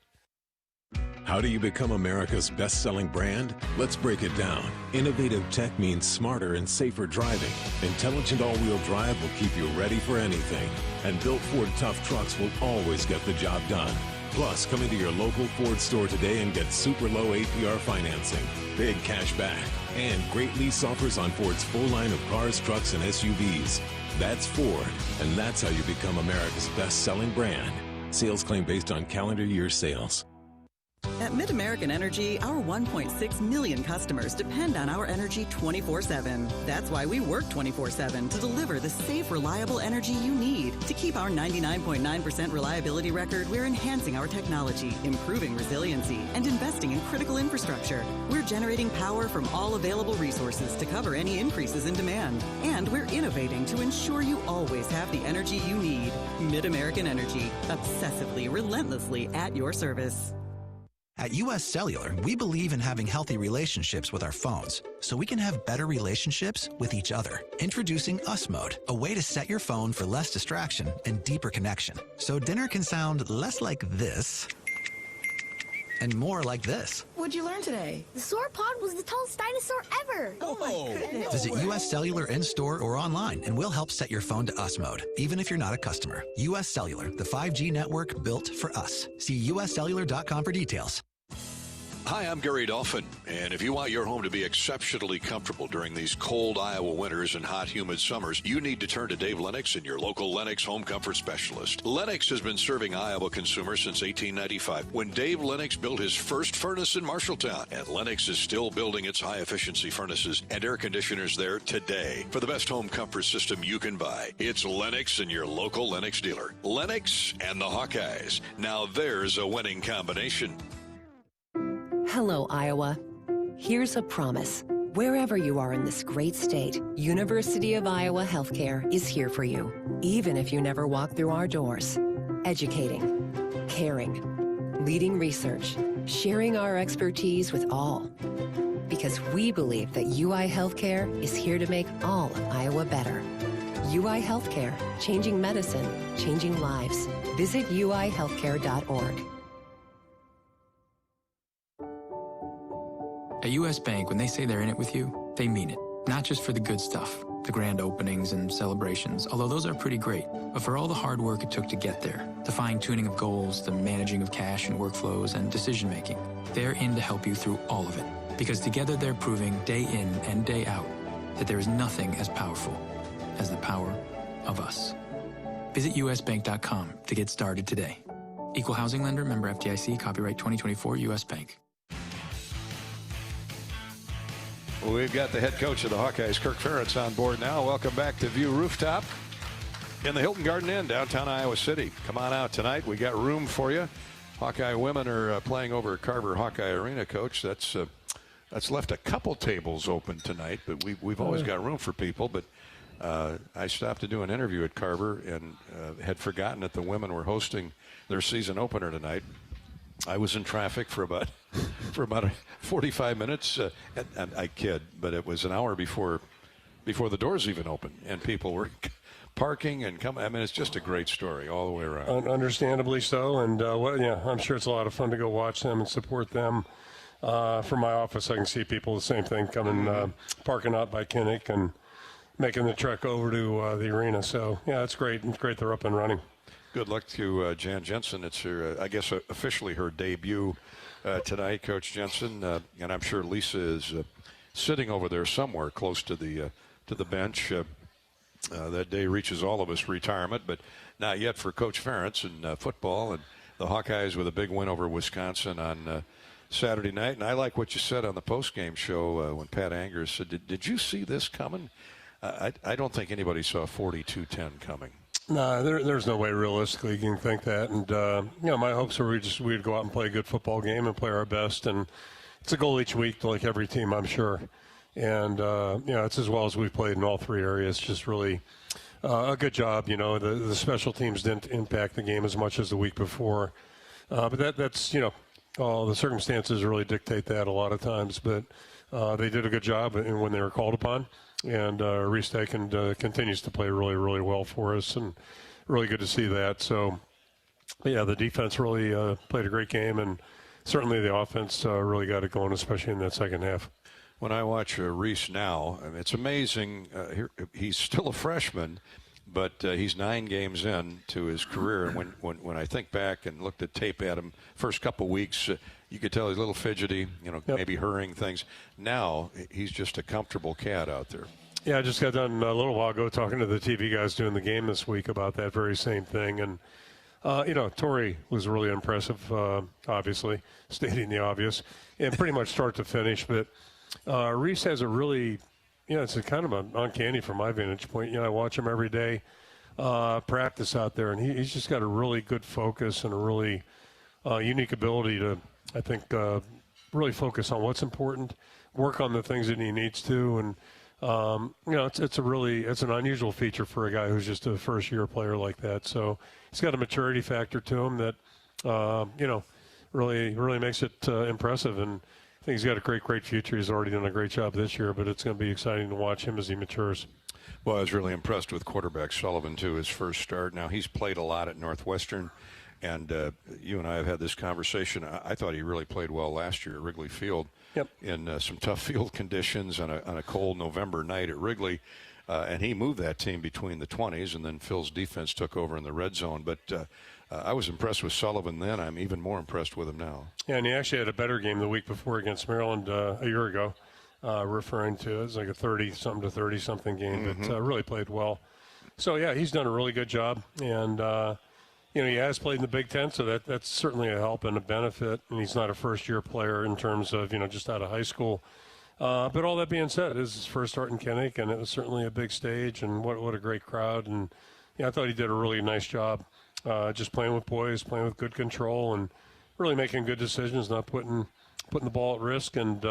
How do you become America's best-selling brand? Let's break it down. Innovative tech means smarter and safer driving. Intelligent all-wheel drive will keep you ready for anything. And built Ford tough trucks will always get the job done. Plus, come into your local Ford store today and get super low APR financing, big cash back, and great lease offers on Ford's full line of cars, trucks, and SUVs. That's Ford, and that's how you become America's best-selling brand. Sales claim based on calendar year sales. At Mid-American Energy, our 1.6 million customers depend on our energy 24/7. That's why we work 24/7 to deliver the safe, reliable energy you need. To keep our 99.9% reliability record, we're enhancing our technology, improving resiliency, and investing in critical infrastructure. We're generating power from all available resources to cover any increases in demand. And we're innovating to ensure you always have the energy you need. Mid-American Energy, obsessively, relentlessly at your service. At U.S. Cellular, we believe in having healthy relationships with our phones, so we can have better relationships with each other. Introducing Us Mode, a way to set your phone for less distraction and deeper connection. So dinner can sound less like this and more like this. What'd you learn today? The sauropod was the tallest dinosaur ever. Oh my goodness. Visit U.S. Cellular in-store or online, and we'll help set your phone to Us Mode, even if you're not a customer. U.S. Cellular, the 5G network built for us. See uscellular.com for details. Hi, I'm Gary Dolphin, and if you want your home to be exceptionally comfortable during these cold Iowa winters and hot, humid summers, you need to turn to Dave Lennox and your local Lennox home comfort specialist. Lennox has been serving Iowa consumers since 1895, when Dave Lennox built his first furnace in Marshalltown, and Lennox is still building its high-efficiency furnaces and air conditioners there today. For the best home comfort system you can buy, it's Lennox and your local Lennox dealer. Lennox and the Hawkeyes. Now there's a winning combination. Hello, Iowa. Here's a promise. Wherever you are in this great state, University of Iowa Healthcare is here for you, even if you never walk through our doors. Educating, caring, leading research, sharing our expertise with all. Because we believe that UI Healthcare is here to make all of Iowa better. UI Healthcare, changing medicine, changing lives. Visit uihealthcare.org. At U.S. Bank, when they say they're in it with you, they mean it. Not just for the good stuff, the grand openings and celebrations, although those are pretty great. But for all the hard work it took to get there, the fine-tuning of goals, the managing of cash and workflows, and decision-making, they're in to help you through all of it. Because together they're proving day in and day out that there is nothing as powerful as the power of us. Visit usbank.com to get started today. Equal housing lender, member FDIC, copyright 2024 U.S. Bank. We've got the head coach of the Hawkeyes, Kirk Ferentz, on board now. Welcome back to View Rooftop in the Hilton Garden Inn, downtown Iowa City. Come on out tonight. We got room for you. Hawkeye women are playing over at Carver Hawkeye Arena, Coach. That's left a couple tables open tonight, but we've always got room for people. But I stopped to do an interview at Carver and had forgotten that the women were hosting their season opener tonight. I was in traffic for about 45 minutes, and I kid, but it was an hour before the doors even opened, and people were parking and coming. I mean, it's just a great story all the way around. Understandably so, and I'm sure it's a lot of fun to go watch them and support them. From my office, I can see people the same thing coming, parking out by Kinnick and making the trek over to the arena. So yeah, it's great. It's great they're up and running. Good luck to Jan Jensen. It's her, I guess, officially her debut tonight, Coach Jensen, and I'm sure Lisa is sitting over there somewhere close to the bench. That day reaches all of us, retirement, but not yet for Coach Ferentz in football, and the Hawkeyes with a big win over Wisconsin on Saturday night. And I like what you said on the postgame show when Pat Angers said, "Did you see this coming?" I don't think anybody saw 42-10 coming. No, there's no way realistically you can think that. And, my hopes were we'd go out and play a good football game and play our best. And it's a goal each week, like every team, I'm sure. And, it's as well as we've played in all three areas. Just really a good job. The special teams didn't impact the game as much as the week before. But that's all the circumstances really dictate that a lot of times. But they did a good job when they were called upon. And Reese Dakin continues to play really, really well for us, and really good to see that. So, yeah, the defense really played a great game, and certainly the offense really got it going, especially in that second half. When I watch Reese now, I mean, it's amazing. He's still a freshman, but he's 9 games in to his career. And when I think back and looked at tape at him first couple weeks, you could tell he's a little fidgety, maybe hurrying things. Now he's just a comfortable cat out there. Yeah, I just got done a little while ago talking to the TV guys doing the game this week about that very same thing. And, Torrey was really impressive, obviously, stating the obvious, and pretty much start to finish. But Reese has a really, it's a kind of an uncanny from my vantage point. I watch him every day practice out there, and he's just got a really good focus and a really unique ability to, I think, really focus on what's important, work on the things that he needs to, and it's an unusual feature for a guy who's just a first-year player like that. So he's got a maturity factor to him that really makes it impressive, and I think he's got a great future. He's already done a great job this year, but it's going to be exciting to watch him as he matures. Well, I was really impressed with quarterback Sullivan too. His first start. Now he's played a lot at Northwestern. And you and I have had this conversation. I thought he really played well last year at Wrigley Field. Yep. In some tough field conditions on a cold November night at Wrigley. And he moved that team between the 20s, and then Phil's defense took over in the red zone. But I was impressed with Sullivan then. I'm even more impressed with him now. Yeah, and he actually had a better game the week before against Maryland a year ago, referring to it was like a 30-something to 30-something game, but really played well. So, yeah, he's done a really good job. And, he has played in the Big Ten, so that's certainly a help and a benefit. And he's not a first-year player in terms of, just out of high school. But all that being said, it is his first start in Kinnick, and it was certainly a big stage, and what a great crowd. And I thought he did a really nice job just playing with boys, playing with good control, and really making good decisions, not putting the ball at risk, and,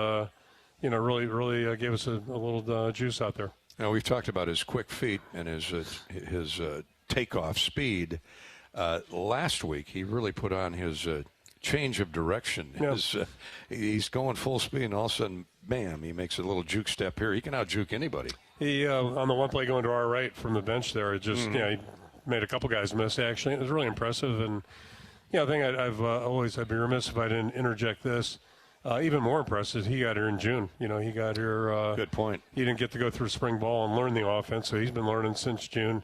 really gave us a little juice out there. Now, we've talked about his quick feet and his takeoff speed. Last week, he really put on his change of direction. Yep. He's going full speed, and all of a sudden, bam, he makes a little juke step here. He can out-juke anybody. He, on the one play going to our right from the bench there, it just, he made a couple guys miss, actually. It was really impressive. And, I think I'd be remiss if I didn't interject this. even more impressive, he got here in June. He got here. Good point. He didn't get to go through spring ball and learn the offense, so he's been learning since June.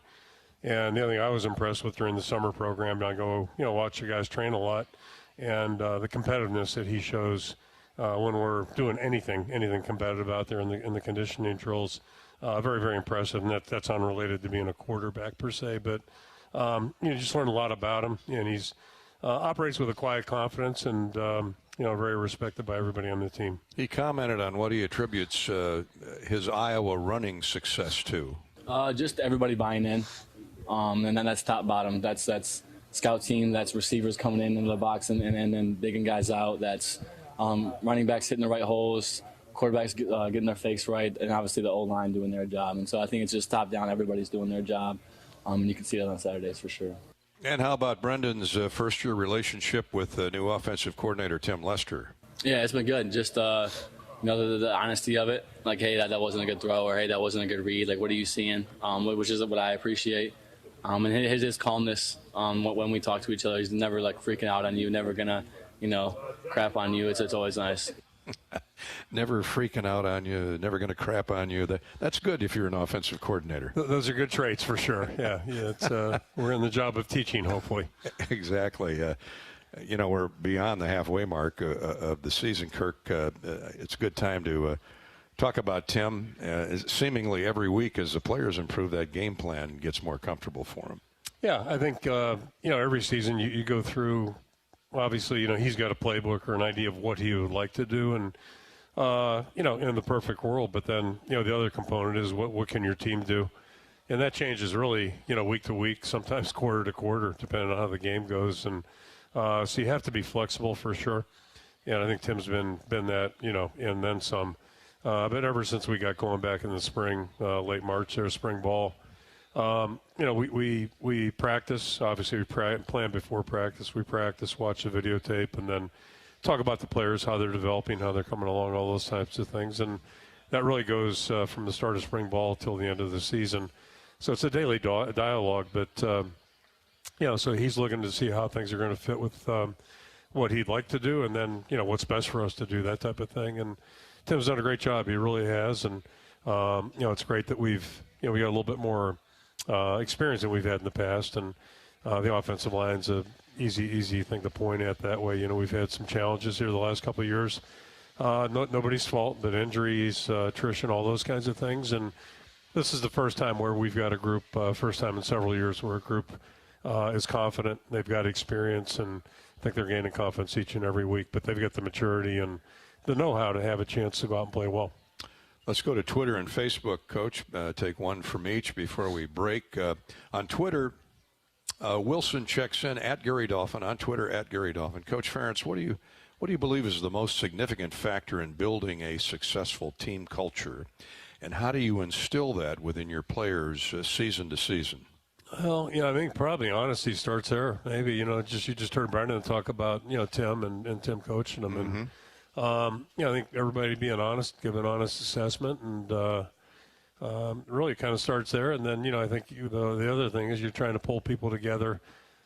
And the other thing I was impressed with during the summer program, I go, watch the guys train a lot, and the competitiveness that he shows when we're doing anything competitive out there in the conditioning drills, very, very impressive. And that's unrelated to being a quarterback per se, but you just learn a lot about him, and he's operates with a quiet confidence and very respected by everybody on the team. He commented on what he attributes his Iowa running success to. Just everybody buying in, and then that's top bottom. That's scout team. That's receivers coming into the box and then digging guys out. That's running backs hitting the right holes, quarterbacks getting their fakes right, and obviously the O-line doing their job. And so I think it's just top down. Everybody's doing their job, and you can see that on Saturdays for sure. And how about Brendan's first-year relationship with the new offensive coordinator, Tim Lester? Yeah, it's been good. Just, the honesty of it. Like, hey, that wasn't a good throw, or hey, that wasn't a good read. Like, what are you seeing? Which is what I appreciate. And his calmness when we talk to each other. He's never, freaking out on you, never going to, crap on you. It's always nice. Never freaking out on you, never going to crap on you. That's good if you're an offensive coordinator. Those are good traits for sure. Yeah, it's, we're in the job of teaching, hopefully. Exactly. We're beyond the halfway mark of the season, Kirk. It's a good time to talk about Tim. Seemingly every week as the players improve, that game plan gets more comfortable for them. Yeah, I think, every season you go through. Obviously, he's got a playbook or an idea of what he would like to do, and in the perfect world. But then, the other component is what can your team do, and that changes really, week to week, sometimes quarter to quarter, depending on how the game goes. And so you have to be flexible for sure. And I think Tim's been that, and then some. But ever since we got going back in the spring, late March, there, spring ball. We practice. Obviously, we plan before practice. We practice, watch the videotape, and then talk about the players, how they're developing, how they're coming along, all those types of things. And that really goes from the start of spring ball till the end of the season. So it's a daily dialogue. But, so he's looking to see how things are going to fit with what he'd like to do and then, what's best for us to do, that type of thing. And Tim's done a great job. He really has. And, it's great that we got a little bit more experience than we've had in the past, and the offensive line's a easy thing to point at that way. We've had some challenges here the last couple of years. Nobody's fault, but injuries, attrition, all those kinds of things. And this is the first time where we've got a group, first time in several years where a group is confident. They've got experience, and I think they're gaining confidence each and every week. But they've got the maturity and the know-how to have a chance to go out and play well. Let's go to Twitter and Facebook, Coach. Take one from each before we break. On Twitter, Wilson checks in at Gary Dolphin. On Twitter, at Gary Dolphin. Coach Ferentz, what do you believe is the most significant factor in building a successful team culture, and how do you instill that within your players season to season? Well, I think probably honesty starts there. Maybe you just heard Brendan talk about Tim and Tim coaching them and. Mm-hmm. I think everybody being honest, give an honest assessment, and really kind of starts there. And then, I think the other thing is you're trying to pull people together.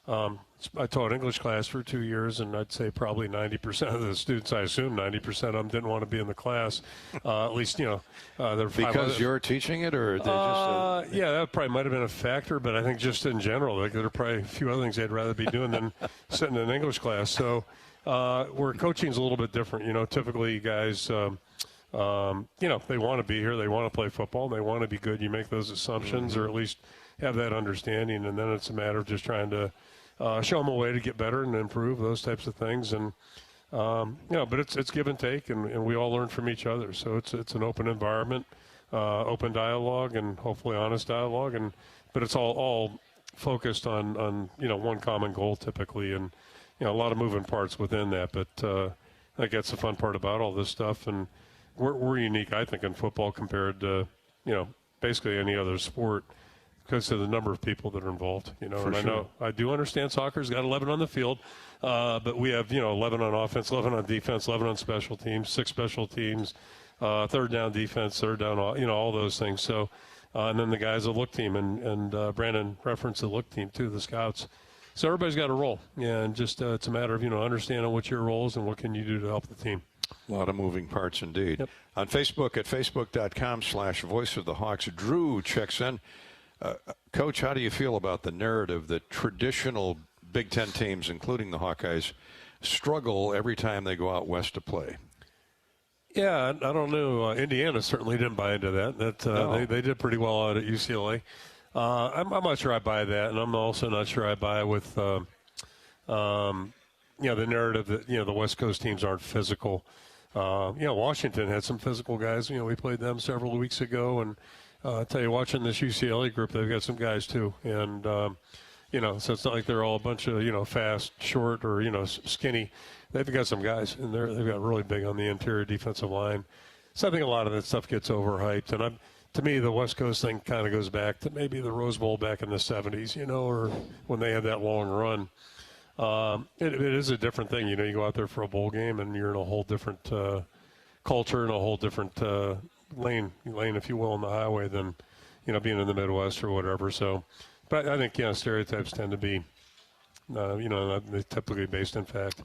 I taught English class for 2 years, and I'd say probably 90% of the students, I assume 90% of them didn't want to be in the class. At least, they're because you're teaching it, or they just yeah, that probably might have been a factor. But I think just in general, there are probably a few other things they'd rather be doing than sitting in English class. So. Where coaching's a little bit different. Typically guys, they want to be here. They want to play football. They want to be good. You make those assumptions or at least have that understanding, and then it's a matter of just trying to show them a way to get better and improve, those types of things. And, but it's give and take, and we all learn from each other. So it's an open environment, open dialogue, and hopefully honest dialogue. But it's all focused on one common goal typically, and a lot of moving parts within that, but I think that's the fun part about all this stuff. And we're unique, I think, in football compared to, basically any other sport because of the number of people that are involved, And sure. I know I do understand soccer's got 11 on the field, but we have, 11 on offense, 11 on defense, 11 on special teams, 6 special teams, third down defense, third down, all those things. So, and then the guys, the look team, and Brandon referenced the look team too, the scouts. So everybody's got a role, and just it's a matter of understanding what your role is and what can you do to help the team. A lot of moving parts indeed. Yep. On Facebook at facebook.com/Voice of the Hawks, Drew checks in. Coach, how do you feel about the narrative that traditional Big Ten teams, including the Hawkeyes, struggle every time they go out west to play? Yeah, I don't know. Indiana certainly didn't buy into that. No. They did pretty well out at UCLA. I'm not sure I buy that, and I'm also not sure I buy with the narrative that the West Coast teams aren't physical. Washington had some physical guys. We played them several weeks ago, and I tell you, watching this UCLA group, they've got some guys too, and so it's not like they're all a bunch of fast, short, or skinny. They've got some guys, and they've got really big on the interior defensive line. So I think a lot of that stuff gets overhyped, and to me, the West Coast thing kind of goes back to maybe the Rose Bowl back in the 70s, or when they had that long run. It is a different thing. You go out there for a bowl game, and you're in a whole different culture and a whole different lane, if you will, on the highway than, being in the Midwest or whatever. So, but I think, stereotypes tend to be, not typically based in fact.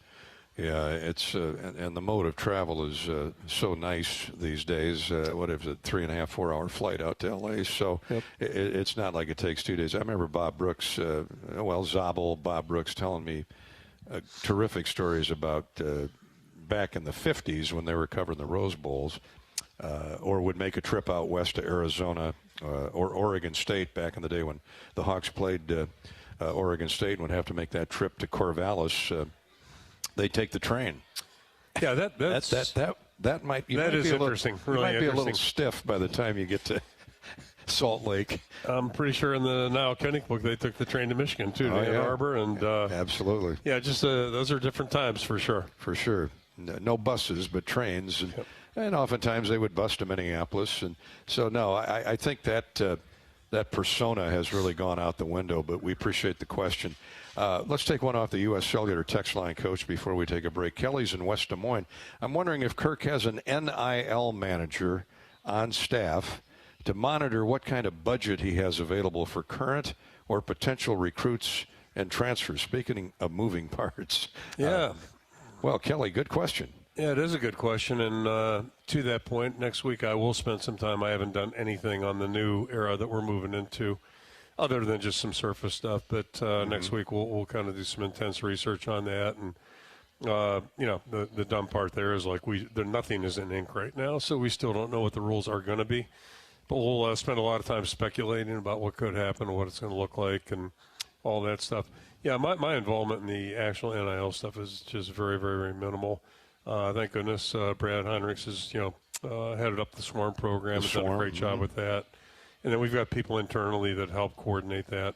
Yeah, it's and the mode of travel is so nice these days. What is it, 3.5, 4 hour flight out to L.A. So yep. It's not like it takes 2 days. I remember Bob Brooks, Zabel, Bob Brooks telling me terrific stories about back in the 50s when they were covering the Rose Bowls, or would make a trip out west to Arizona or Oregon State back in the day when the Hawks played Oregon State and would have to make that trip to Corvallis. They take the train. Yeah, that might be interesting. Really might be interesting. a little stiff by the time you get to Salt Lake. I'm pretty sure in the Niall Kinnick book they took the train to Michigan too, to Ann Arbor, and absolutely. Yeah, just those are different times for sure. For sure, no buses but trains, and oftentimes they would bus to Minneapolis, and so no, I think that that persona has really gone out the window. But we appreciate the question. Let's take one off the U.S. Cellular text line, Coach, before we take a break. Kelly's in West Des Moines. I'm wondering if Kirk has an NIL manager on staff to monitor what kind of budget he has available for current or potential recruits and transfers. Speaking of moving parts. Yeah. Well, Kelly, good question. Yeah, it is a good question. And to that point, next week I will spend some time. I haven't done anything on the new era that we're moving into, other than just some surface stuff. But next week we'll kind of do some intense research on that. And, the dumb part there is nothing is in ink right now, so we still don't know what the rules are going to be. But we'll spend a lot of time speculating about what could happen, what it's going to look like, and all that stuff. Yeah, my involvement in the actual NIL stuff is just very, very, very minimal. Thank goodness Brad Heinrichs has, headed up the Swarm program and done a great job with that. And then we've got people internally that help coordinate that.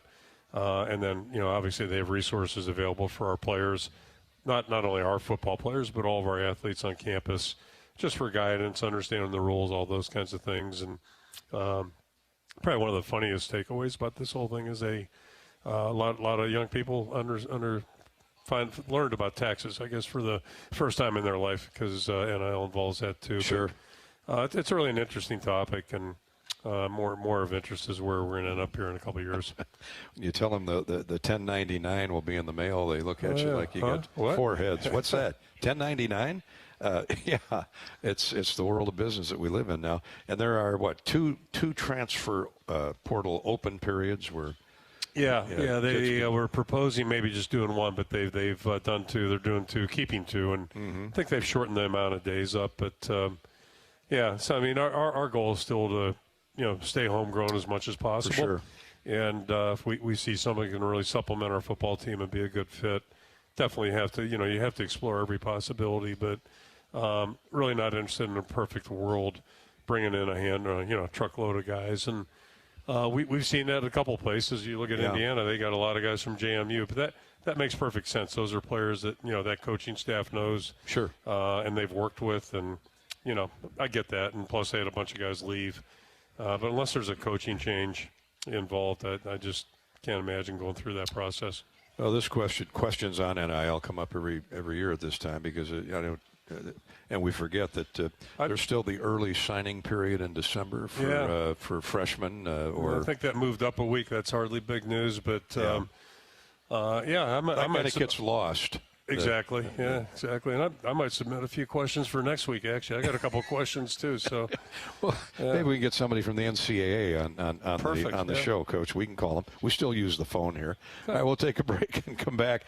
And then, obviously they have resources available for our players, not only our football players, but all of our athletes on campus, just for guidance, understanding the rules, all those kinds of things. And probably one of the funniest takeaways about this whole thing is a lot of young people learned about taxes, I guess, for the first time in their life, because NIL involves that too. Sure. But, it's really an interesting topic, and more of interest is where we're going to end up here in a couple of years. When you tell them the 1099 will be in the mail, they look at you like you got four heads. What's that? 1099? Yeah, it's the world of business that we live in now. And there are, two transfer portal open periods where – they were proposing maybe just doing one, but they've done two. They're doing two, keeping two, and I think they've shortened the amount of days up. But so I mean, our goal is still to stay homegrown as much as possible. For sure. And if we see somebody who can really supplement our football team and be a good fit, definitely have to you have to explore every possibility. But really not interested in a perfect world, bringing in a truckload of guys. And we've seen that a couple places. You look at Indiana; they got a lot of guys from JMU, but that makes perfect sense. Those are players that that coaching staff knows, and they've worked with, and I get that. And plus, they had a bunch of guys leave, but unless there's a coaching change involved, I just can't imagine going through that process. Well, this questions on NIL come up every year at this time because and we forget that there's still the early signing period in December for freshmen. I think that moved up a week. That's hardly big news, but it gets lost. Exactly. Yeah, exactly. And I might submit a few questions for next week, actually. I got a couple of questions, too. So, well, maybe we can get somebody from the NCAA on the show, Coach. We can call them. We still use the phone here. All right, we'll take a break and come back.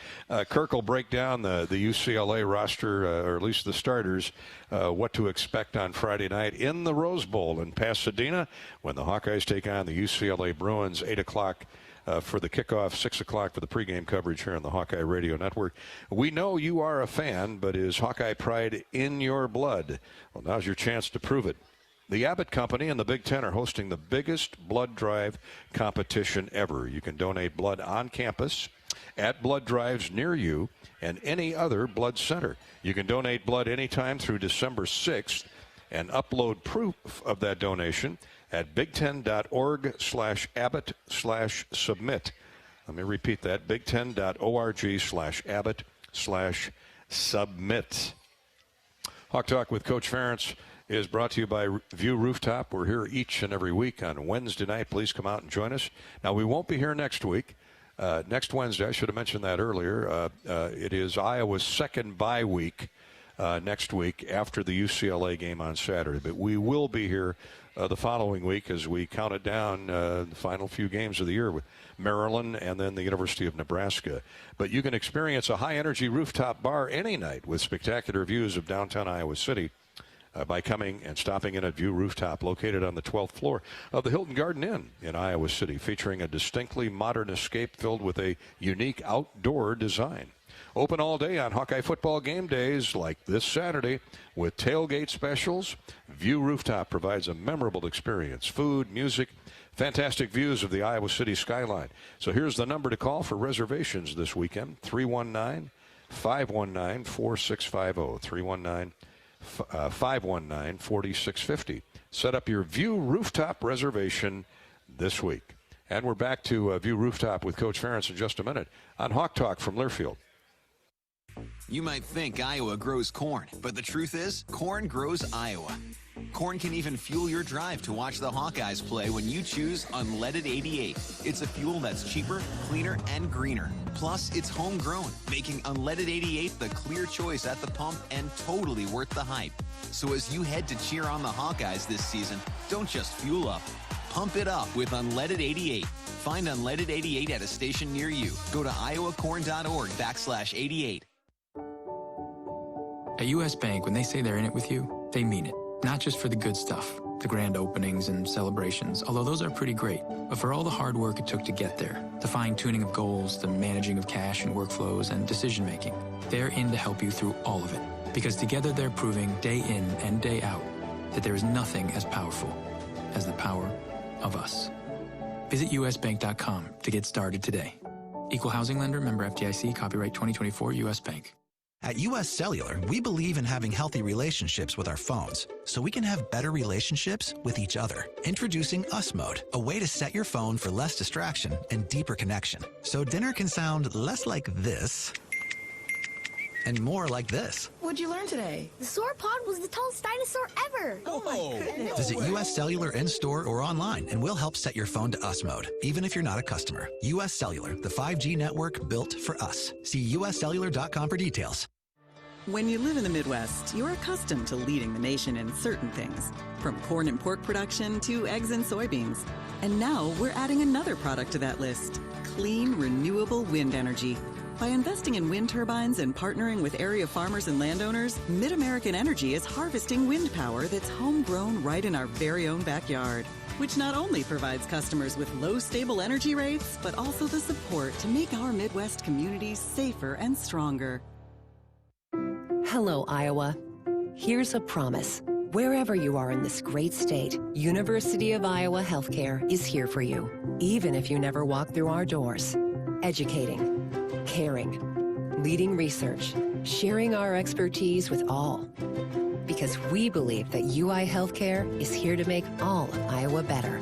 Kirk will break down the UCLA roster, or at least the starters, what to expect on Friday night in the Rose Bowl in Pasadena when the Hawkeyes take on the UCLA Bruins, 8 o'clock. For the kickoff, 6 o'clock for the pregame coverage here on the Hawkeye Radio Network. We know you are a fan, but is Hawkeye pride in your blood? Well, now's your chance to prove it. The Abbott Company and the Big Ten are hosting the biggest blood drive competition ever. You can donate blood on campus, at blood drives near you, and any other blood center. You can donate blood anytime through December 6th and upload proof of that donation at big10.org/Abbott/submit. Let me repeat that, big10.org/Abbott/submit. Hawk Talk with Coach Ferentz is brought to you by View Rooftop. We're here each and every week on Wednesday night. Please come out and join us. Now, we won't be here next week. Next Wednesday, I should have mentioned that earlier, it is Iowa's second bye week next week after the UCLA game on Saturday. But we will be here the following week as we counted down the final few games of the year with Maryland and then the University of Nebraska. But you can experience a high-energy rooftop bar any night with spectacular views of downtown Iowa City by coming and stopping in at View Rooftop, located on the 12th floor of the Hilton Garden Inn in Iowa City, featuring a distinctly modern escape filled with a unique outdoor design. Open all day on Hawkeye football game days like this Saturday with tailgate specials. View Rooftop provides a memorable experience. Food, music, fantastic views of the Iowa City skyline. So here's the number to call for reservations this weekend, 319-519-4650, 319-519-4650. Set up your View Rooftop reservation this week. And we're back to View Rooftop with Coach Ferentz in just a minute on Hawk Talk from Learfield. You might think Iowa grows corn, but the truth is, corn grows Iowa. Corn can even fuel your drive to watch the Hawkeyes play when you choose Unleaded 88. It's a fuel that's cheaper, cleaner, and greener. Plus, it's homegrown, making Unleaded 88 the clear choice at the pump and totally worth the hype. So as you head to cheer on the Hawkeyes this season, don't just fuel up. Pump it up with Unleaded 88. Find Unleaded 88 at a station near you. Go to iowacorn.org/88. At U.S. Bank, when they say they're in it with you, they mean it. Not just for the good stuff, the grand openings and celebrations, although those are pretty great, but for all the hard work it took to get there, the fine-tuning of goals, the managing of cash and workflows, and decision-making. They're in to help you through all of it, because together they're proving day in and day out that there is nothing as powerful as the power of us. Visit usbank.com to get started today. Equal housing lender, member FDIC, copyright 2024, U.S. Bank. At U.S. Cellular, we believe in having healthy relationships with our phones, so we can have better relationships with each other. Introducing Us Mode, a way to set your phone for less distraction and deeper connection. So dinner can sound less like this and more like this. What'd you learn today? The sauropod was the tallest dinosaur ever. Oh my goodness. Visit U.S. Cellular in-store or online, and we'll help set your phone to Us Mode, even if you're not a customer. U.S. Cellular, the 5G network built for us. See uscellular.com for details. When you live in the Midwest, you're accustomed to leading the nation in certain things, from corn and pork production to eggs and soybeans. And now we're adding another product to that list, clean, renewable wind energy. By investing in wind turbines and partnering with area farmers and landowners, Mid-American Energy is harvesting wind power that's homegrown right in our very own backyard, which not only provides customers with low, stable energy rates, but also the support to make our Midwest communities safer and stronger. Hello, Iowa. Here's a promise. Wherever you are in this great state, University of Iowa Healthcare is here for you, even if you never walk through our doors. Educating, caring, leading research, sharing our expertise with all. Because we believe that UI Healthcare is here to make all of Iowa better.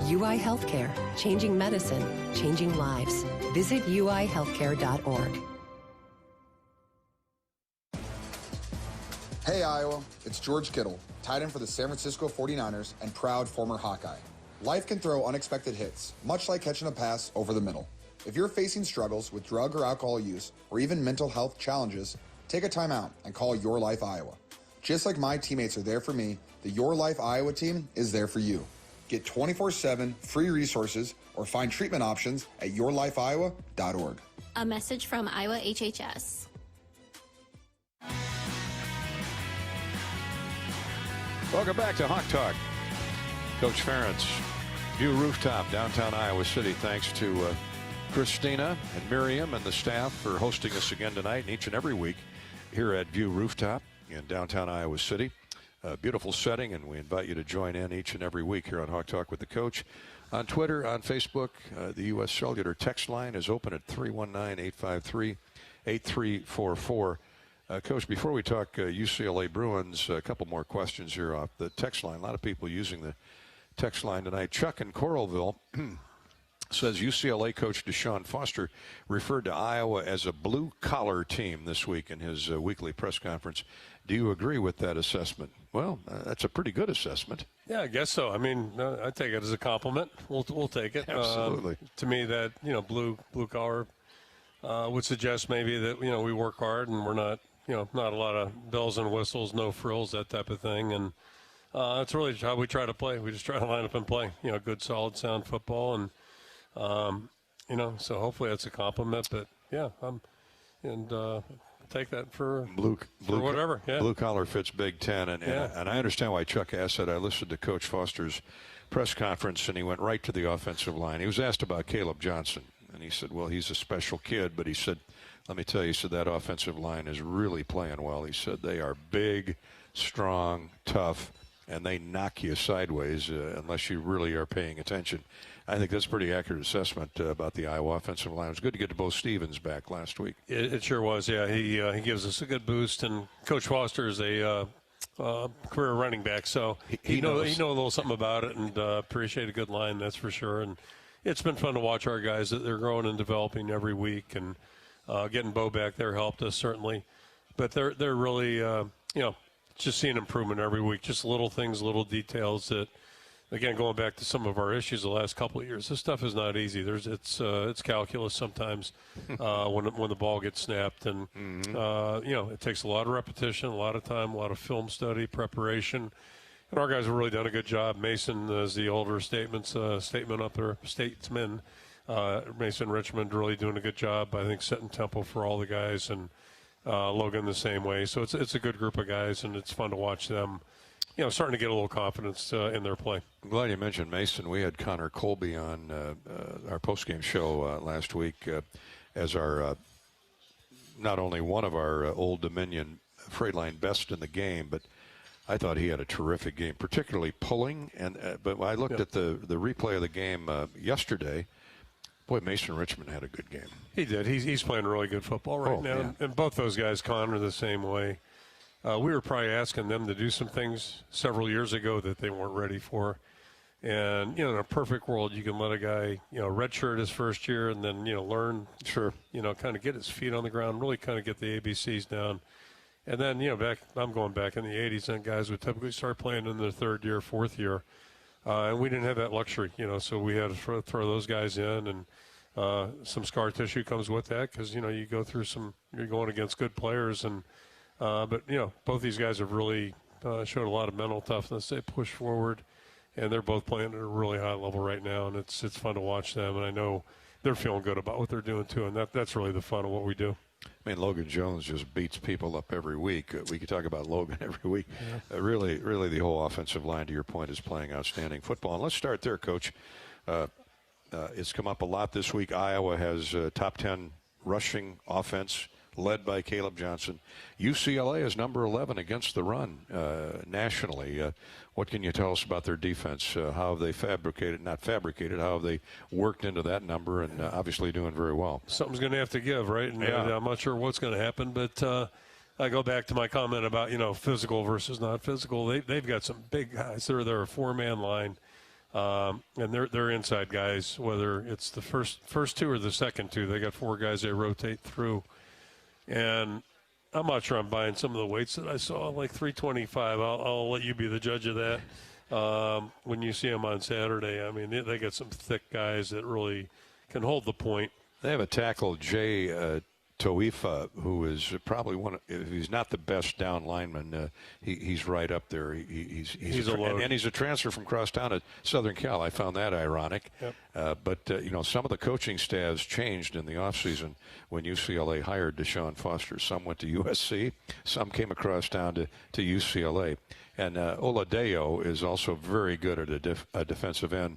UI Healthcare, changing medicine, changing lives. Visit uihealthcare.org. Hey Iowa, it's George Kittle, tight end for the San Francisco 49ers and proud former Hawkeye. Life can throw unexpected hits, much like catching a pass over the middle. If you're facing struggles with drug or alcohol use or even mental health challenges, take a time out and call Your Life Iowa. Just like my teammates are there for me, the Your Life Iowa team is there for you. Get 24/7 free resources or find treatment options at yourlifeiowa.org. A message from Iowa HHS. Welcome back to Hawk Talk. Coach Ferentz, View Rooftop, downtown Iowa City. Thanks to Christina and Miriam and the staff for hosting us again tonight and each and every week here at View Rooftop in downtown Iowa City. A beautiful setting, and we invite you to join in each and every week here on Hawk Talk with the Coach. On Twitter, on Facebook, the U.S. Cellular text line is open at 319-853-8344. Coach, before we talk UCLA Bruins, a couple more questions here off the text line. A lot of people using the text line tonight. Chuck in Coralville says UCLA coach Deshaun Foster referred to Iowa as a blue-collar team this week in his weekly press conference. Do you agree with that assessment? Well, that's a pretty good assessment. Yeah, I guess so. I mean, I take it as a compliment. We'll take it. Absolutely. To me, that blue collar would suggest maybe that we work hard and we're not not a lot of bells and whistles, no frills, that type of thing. And that's really how we try to play. We just try to line up and play good, solid, sound football. And so hopefully that's a compliment. But yeah, take that for whatever. Yeah. Blue collar fits Big Ten, and I understand why Chuck asked that. I listened to Coach Foster's press conference, and he went right to the offensive line. He was asked about Caleb Johnson, and he said, well, he's a special kid, but he said, let me tell you, he said that offensive line is really playing well. He said they are big, strong, tough, and they knock you sideways unless you really are paying attention. I think that's a pretty accurate assessment about the Iowa offensive line. It was good to get Bo Stevens back last week. It sure was, yeah. He gives us a good boost, and Coach Foster is a career running back, so he knows a little something about it, and appreciate a good line, that's for sure. And it's been fun to watch our guys. They're growing and developing every week, and getting Bo back there helped us certainly. But they're really just seeing improvement every week, just little things, little details that. Again, going back to some of our issues the last couple of years, this stuff is not easy. It's calculus sometimes when the ball gets snapped, and it takes a lot of repetition, a lot of time, a lot of film study, preparation, and our guys have really done a good job. Mason, as the older statement up there, statesman, Mason Richmond really doing a good job. I think setting tempo for all the guys, and Logan the same way. So it's a good group of guys, and it's fun to watch them. Starting to get a little confidence in their play. I'm glad you mentioned Mason. We had Connor Colby on our postgame show last week as our not only one of our Old Dominion Freight-Line best in the game, but I thought he had a terrific game, particularly pulling. And but I looked at the replay of the game yesterday. Boy, Mason Richmond had a good game. He did. He's playing really good football right now. Yeah. And both those guys, Connor, the same way. We were probably asking them to do some things several years ago that they weren't ready for. And, in a perfect world, you can let a guy, redshirt his first year and then, learn, kind of get his feet on the ground, really kind of get the ABCs down. And then, I'm going back in the 80s, and guys would typically start playing in their third year, fourth year. And we didn't have that luxury, so we had to throw those guys in. And some scar tissue comes with that because, you go through you're going against good players. And but both these guys have really showed a lot of mental toughness. They push forward, and they're both playing at a really high level right now, and it's fun to watch them. And I know they're feeling good about what they're doing too, and that's really the fun of what we do. I mean, Logan Jones just beats people up every week. We could talk about Logan every week. Yeah. Really, the whole offensive line, to your point, is playing outstanding football. And let's start there, Coach. It's come up a lot this week. Iowa has top 10 rushing offense, led by Caleb Johnson. UCLA is number 11 against the run nationally. What can you tell us about their defense? How have they how have they worked into that number, and obviously doing very well? Something's going to have to give, right? And I'm not sure what's going to happen, but I go back to my comment about, physical versus not physical. They've got some big guys. They're a four-man line. And they're inside guys, whether it's the first two or the second two. They got four guys they rotate through. And I'm not sure I'm buying some of the weights that I saw, like 325. I'll let you be the judge of that when you see them on Saturday. I mean, they got some thick guys that really can hold the point. They have a tackle, Jay Toifa, who is probably if he's not the best down lineman, he's right up there. He's a load. And he's a transfer from crosstown to Southern Cal. I found that ironic. Yep. But some of the coaching staffs changed in the offseason when UCLA hired Deshaun Foster. Some went to USC. Some came across town to UCLA. And Oladeo is also very good at a defensive end.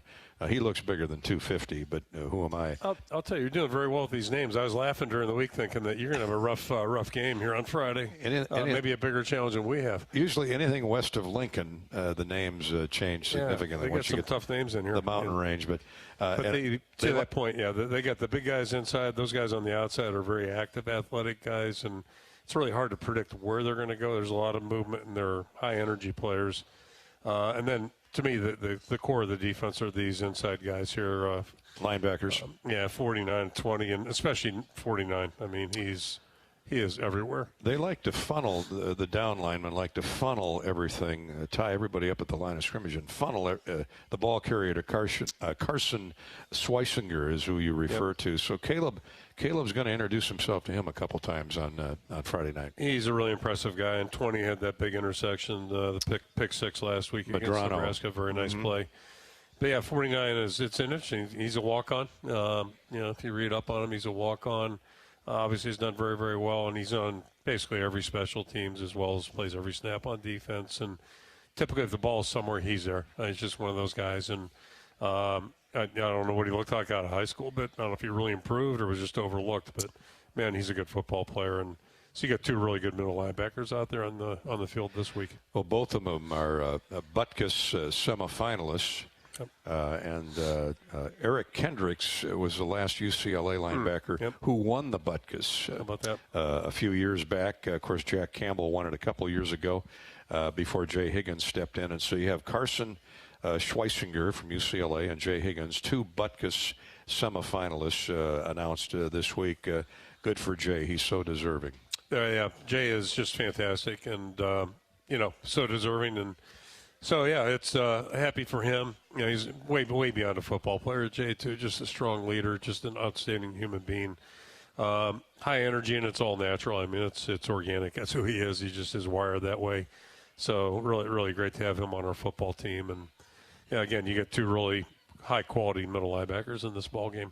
He looks bigger than 250, but who am I? I'll tell you, you're doing very well with these names. I was laughing during the week thinking that you're going to have a rough game here on Friday. Maybe a bigger challenge than we have. Usually anything west of Lincoln, the names change significantly. They got some tough names in here. The mountain range. But to that point, they got the big guys inside. Those guys on the outside are very active, athletic guys, and it's really hard to predict where they're going to go. There's a lot of movement, and they're high-energy players. And then, to me, the core of the defense are these inside guys here. Linebackers. 49-20, and especially 49. I mean, he is everywhere. They like to funnel, the down linemen like to funnel everything, tie everybody up at the line of scrimmage and funnel the ball carrier to Carson Schweisinger is who you refer to. So Caleb's going to introduce himself to him a couple times on Friday night. He's a really impressive guy, and 20 had that big interception, the pick six last week against Nebraska. Very nice play. But yeah, 49 it's interesting. He's a walk-on. If you read up on him, he's a walk-on. Obviously, he's done very, very well, and he's on basically every special teams as well as plays every snap on defense. And typically, if the ball is somewhere, he's there. He's just one of those guys. And I don't know what he looked like out of high school, but I don't know if he really improved or was just overlooked. But man, he's a good football player. And so you got two really good middle linebackers out there on the field this week. Well, both of them are Butkus semifinalists. And Eric Kendricks was the last UCLA linebacker who won the Butkus. How about that? A few years back. Of course, Jack Campbell won it a couple years ago before Jay Higgins stepped in. And so you have Carson Schweisinger from UCLA and Jay Higgins, two Butkus semifinalists announced this week. Good for Jay. He's so deserving. Yeah, Jay is just fantastic and, so deserving. And so, yeah, it's happy for him. He's way beyond a football player, Jay, too. Just a strong leader, just an outstanding human being. High energy, and it's all natural. I mean, it's organic. That's who he is. He just is wired that way. So really, really great to have him on our football team. And, yeah, again, you get two really high-quality middle linebackers in this ball game.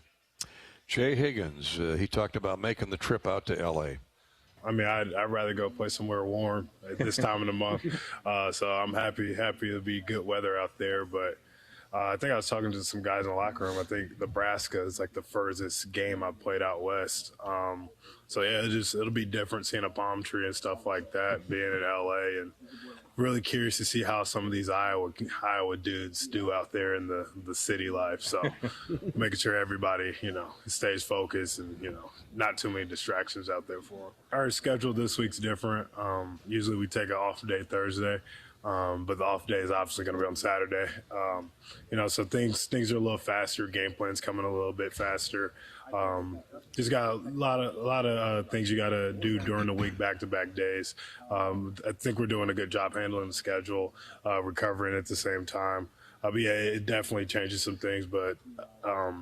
Jay Higgins, he talked about making the trip out to L.A. I mean, I'd rather go play somewhere warm at this time of the month. So I'm happy to be good weather out there. But I think I was talking to some guys in the locker room. I think Nebraska is like the furthest game I've played out west. So, yeah, it'll be different seeing a palm tree and stuff like that, being in L.A. and really curious to see how some of these Iowa dudes do out there in the city life. So making sure everybody, stays focused and, not too many distractions out there for them. Our schedule this week's different. Usually we take an off day Thursday, but the off day is obviously going to be on Saturday. So things are a little faster. Game plan's coming a little bit faster. Just got a lot of things you got to do during the week, back-to-back days. I think we're doing a good job handling the schedule, recovering at the same time. But yeah, it definitely changes some things. But I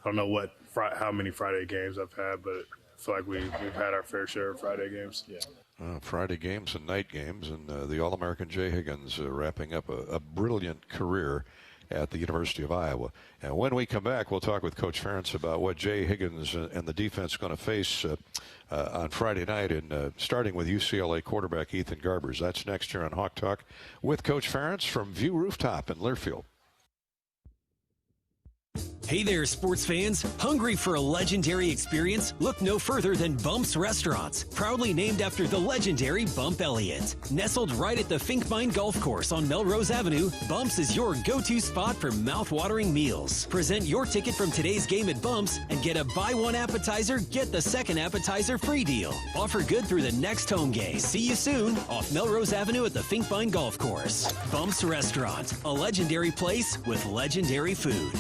don't know how many Friday games I've had, but I feel like we've had our fair share of Friday games. Yeah. Friday games and night games, and the All-American Jay Higgins wrapping up a brilliant career at the University of Iowa. And when we come back, we'll talk with Coach Ferentz about what Jay Higgins and the defense are going to face on Friday night, and starting with UCLA quarterback Ethan Garbers. That's next year on Hawk Talk with Coach Ferentz from View Rooftop in Learfield. Hey there, sports fans. Hungry for a legendary experience? Look no further than Bumps Restaurants, proudly named after the legendary Bump Elliott. Nestled right at the Finkmine Golf Course on Melrose Avenue, Bumps is your go-to spot for mouth-watering meals. Present your ticket from today's game at Bumps and get a buy one appetizer, get the second appetizer free deal. Offer good through the next home game. See you soon off Melrose Avenue at the Finkmine Golf Course. Bumps Restaurant, a legendary place with legendary food.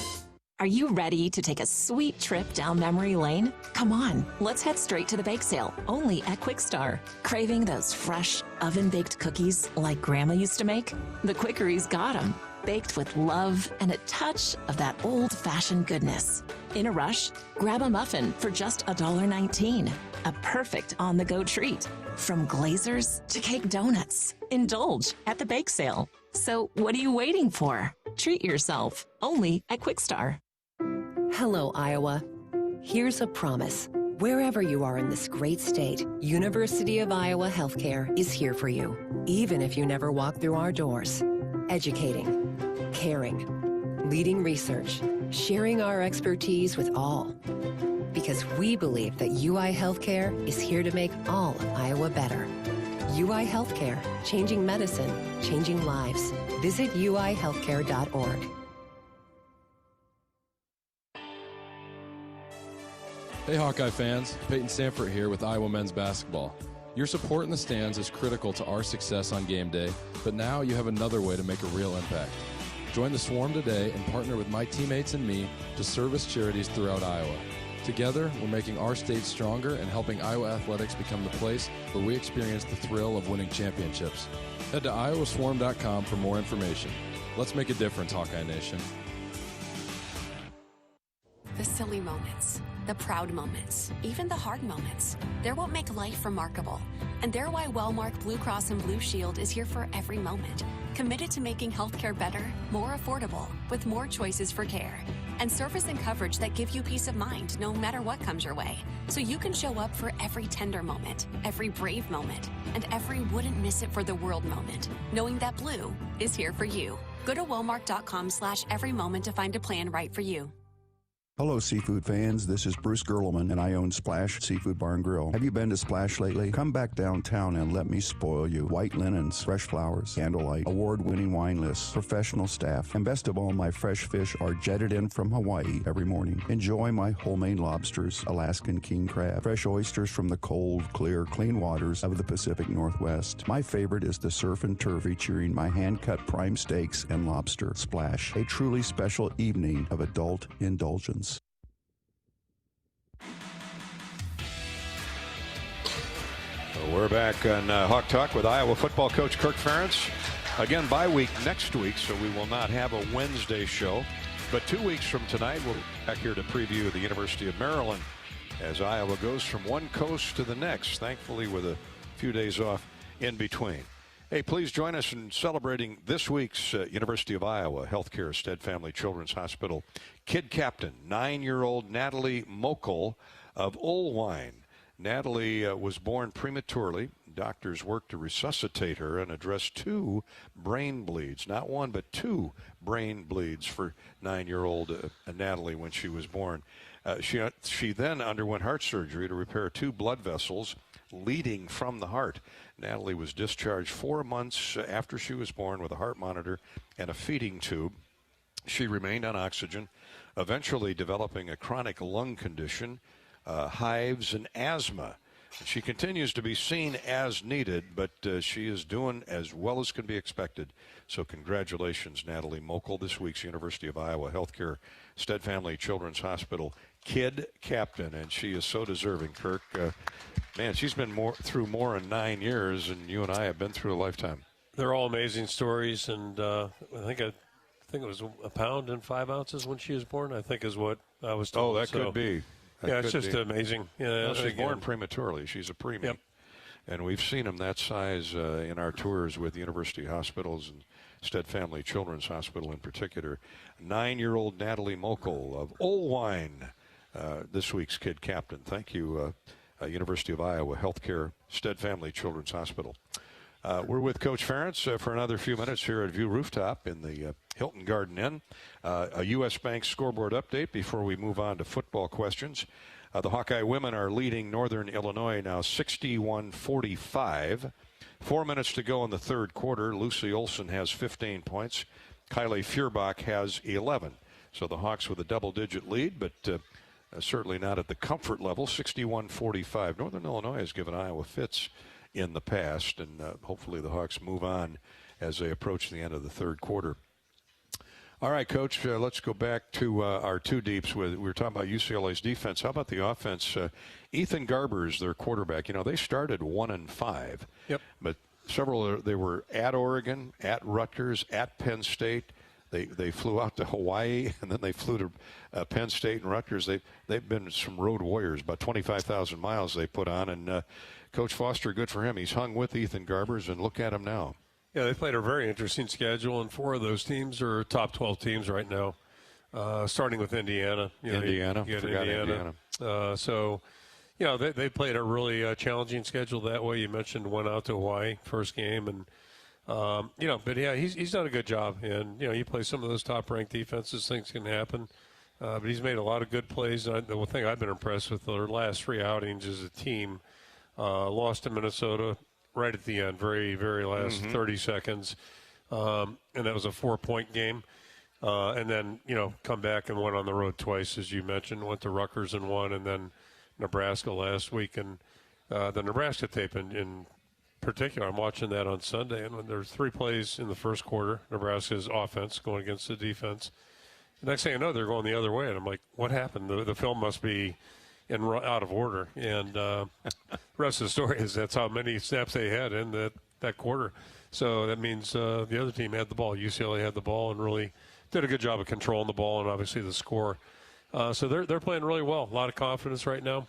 Are you ready to take a sweet trip down memory lane? Come on, let's head straight to the bake sale, only at Quick Star. Craving those fresh, oven-baked cookies like Grandma used to make? The Quickery's got them. baked with love and a touch of that old-fashioned goodness. In a rush? Grab a muffin for just $1.19. A perfect on-the-go treat. From Glazers to cake donuts. Indulge at the bake sale. So what are you waiting for? Treat yourself, only at Quick Star. Hello, Iowa. Here's a promise. Wherever you are in this great state, University of Iowa Healthcare is here for you, even if you never walk through our doors. Educating, caring, leading research, sharing our expertise with all. Because we believe that UI Healthcare is here to make all of Iowa better. UI Healthcare, changing medicine, changing lives. Visit uihealthcare.org. Hey Hawkeye fans, Peyton Sanford here with Iowa men's basketball. Your support in the stands is critical to our success on game day, but now you have another way to make a real impact. Join the Swarm today and partner with my teammates and me to service charities throughout Iowa. Together, we're making our state stronger and helping Iowa athletics become the place where we experience the thrill of winning championships. Head to iowaswarm.com for more information. Let's make a difference, Hawkeye Nation. The silly moments, the proud moments, even the hard moments. They're what make life remarkable. And they're why Wellmark Blue Cross and Blue Shield is here for every moment. Committed to making healthcare better, more affordable, with more choices for care. And service and coverage that give you peace of mind no matter what comes your way. So you can show up for every tender moment, every brave moment, and every wouldn't miss it for the world moment, knowing that Blue is here for you. Go to wellmark.com/every moment to find a plan right for you. Hello, seafood fans. This is Bruce Gerleman, and I own Splash Seafood Bar and Grill. Have you been to Splash lately? Come back downtown and let me spoil you. White linens, fresh flowers, candlelight, award-winning wine lists, professional staff, and best of all, my fresh fish are jetted in from Hawaii every morning. Enjoy my whole-Maine lobsters, Alaskan king crab, fresh oysters from the cold, clear, clean waters of the Pacific Northwest. My favorite is the surf and turf featuring my hand-cut prime steaks and lobster. Splash, a truly special evening of adult indulgence. We're back on Hawk Talk with Iowa football coach Kirk Ferentz. Again, bye week next week, so we will not have a Wednesday show. But 2 weeks from tonight, we'll be back here to preview the University of Maryland as Iowa goes from one coast to the next, thankfully with a few days off in between. Hey, please join us in celebrating this week's University of Iowa Healthcare Stead Family Children's Hospital Kid Captain, 9-year-old Natalie Mokel of Olwine. Natalie was born prematurely. Doctors worked to resuscitate her and address 2 brain bleeds, not 1 but 2 brain bleeds for 9-year-old Natalie when she was born. She then underwent heart surgery to repair 2 blood vessels leading from the heart. Natalie was discharged 4 months after she was born with a heart monitor and a feeding tube. She remained on oxygen, eventually developing a chronic lung condition, hives, and asthma. She continues to be seen as needed, but she is doing as well as can be expected. So congratulations, Natalie Mokel, this week's University of Iowa Healthcare Stead Family Children's Hospital Kid Captain, and she is so deserving, Kirk. Man, she's been through more in 9 years, and you and I have been through a lifetime. They're all amazing stories, and I think it was 1 pound and 5 ounces when she was born, I think is what I was told. Oh, that could be. Yeah, it's just amazing. Yeah, she's born prematurely. She's a preemie. Yep. And we've seen them that size in our tours with university hospitals and Stead Family Children's Hospital in particular. 9-year-old Natalie Mokel of Olwine, this week's Kid Captain. Thank you, University of Iowa Healthcare Stead Family Children's Hospital. We're with Coach Ferentz for another few minutes here at View Rooftop in the Hilton Garden Inn. A U.S. Bank scoreboard update before we move on to football questions. The Hawkeye women are leading Northern Illinois now 61-45. 4 minutes to go in the third quarter. Lucy Olson has 15 points. Kylie Feuerbach has 11. So the Hawks with a double-digit lead, but certainly not at the comfort level, 61-45. Northern Illinois has given Iowa fits in the past, and hopefully the Hawks move on as they approach the end of the third quarter. All right, Coach, let's go back to our 2 deeps. We were talking about UCLA's defense. How about the offense? Ethan Garber's their quarterback. You know, they started 1-5. Yep. But they were at Oregon, at Rutgers, at Penn State, They flew out to Hawaii, and then they flew to Penn State and Rutgers. They've been some road warriors. About 25,000 miles they put on, and Coach Foster, good for him. He's hung with Ethan Garbers, and look at him now. Yeah, they played a very interesting schedule, and 4 of those teams are top 12 teams right now, starting with Indiana. Indiana. So, you know, they played a really challenging schedule that way. You mentioned went out to Hawaii first game, and you know, but yeah, he's done a good job. And you know, you play some of those top-ranked defenses, things can happen. But he's made a lot of good plays. And the one thing I've been impressed with their last 3 outings as a team, lost to Minnesota right at the end, very, very last 30 seconds, and that was a 4-point game. And then, you know, come back and went on the road twice, as you mentioned, went to Rutgers and won, and then Nebraska last week. And the Nebraska tape in particular, I'm watching that on Sunday, and when there's 3 plays in the first quarter, Nebraska's offense going against the defense. The next thing I know, they're going the other way, and I'm like, what happened? The film must be out of order. And the rest of the story is that's how many snaps they had in that quarter. So that means the other team had the ball. UCLA had the ball and really did a good job of controlling the ball and obviously the score. So they're playing really well. A lot of confidence right now.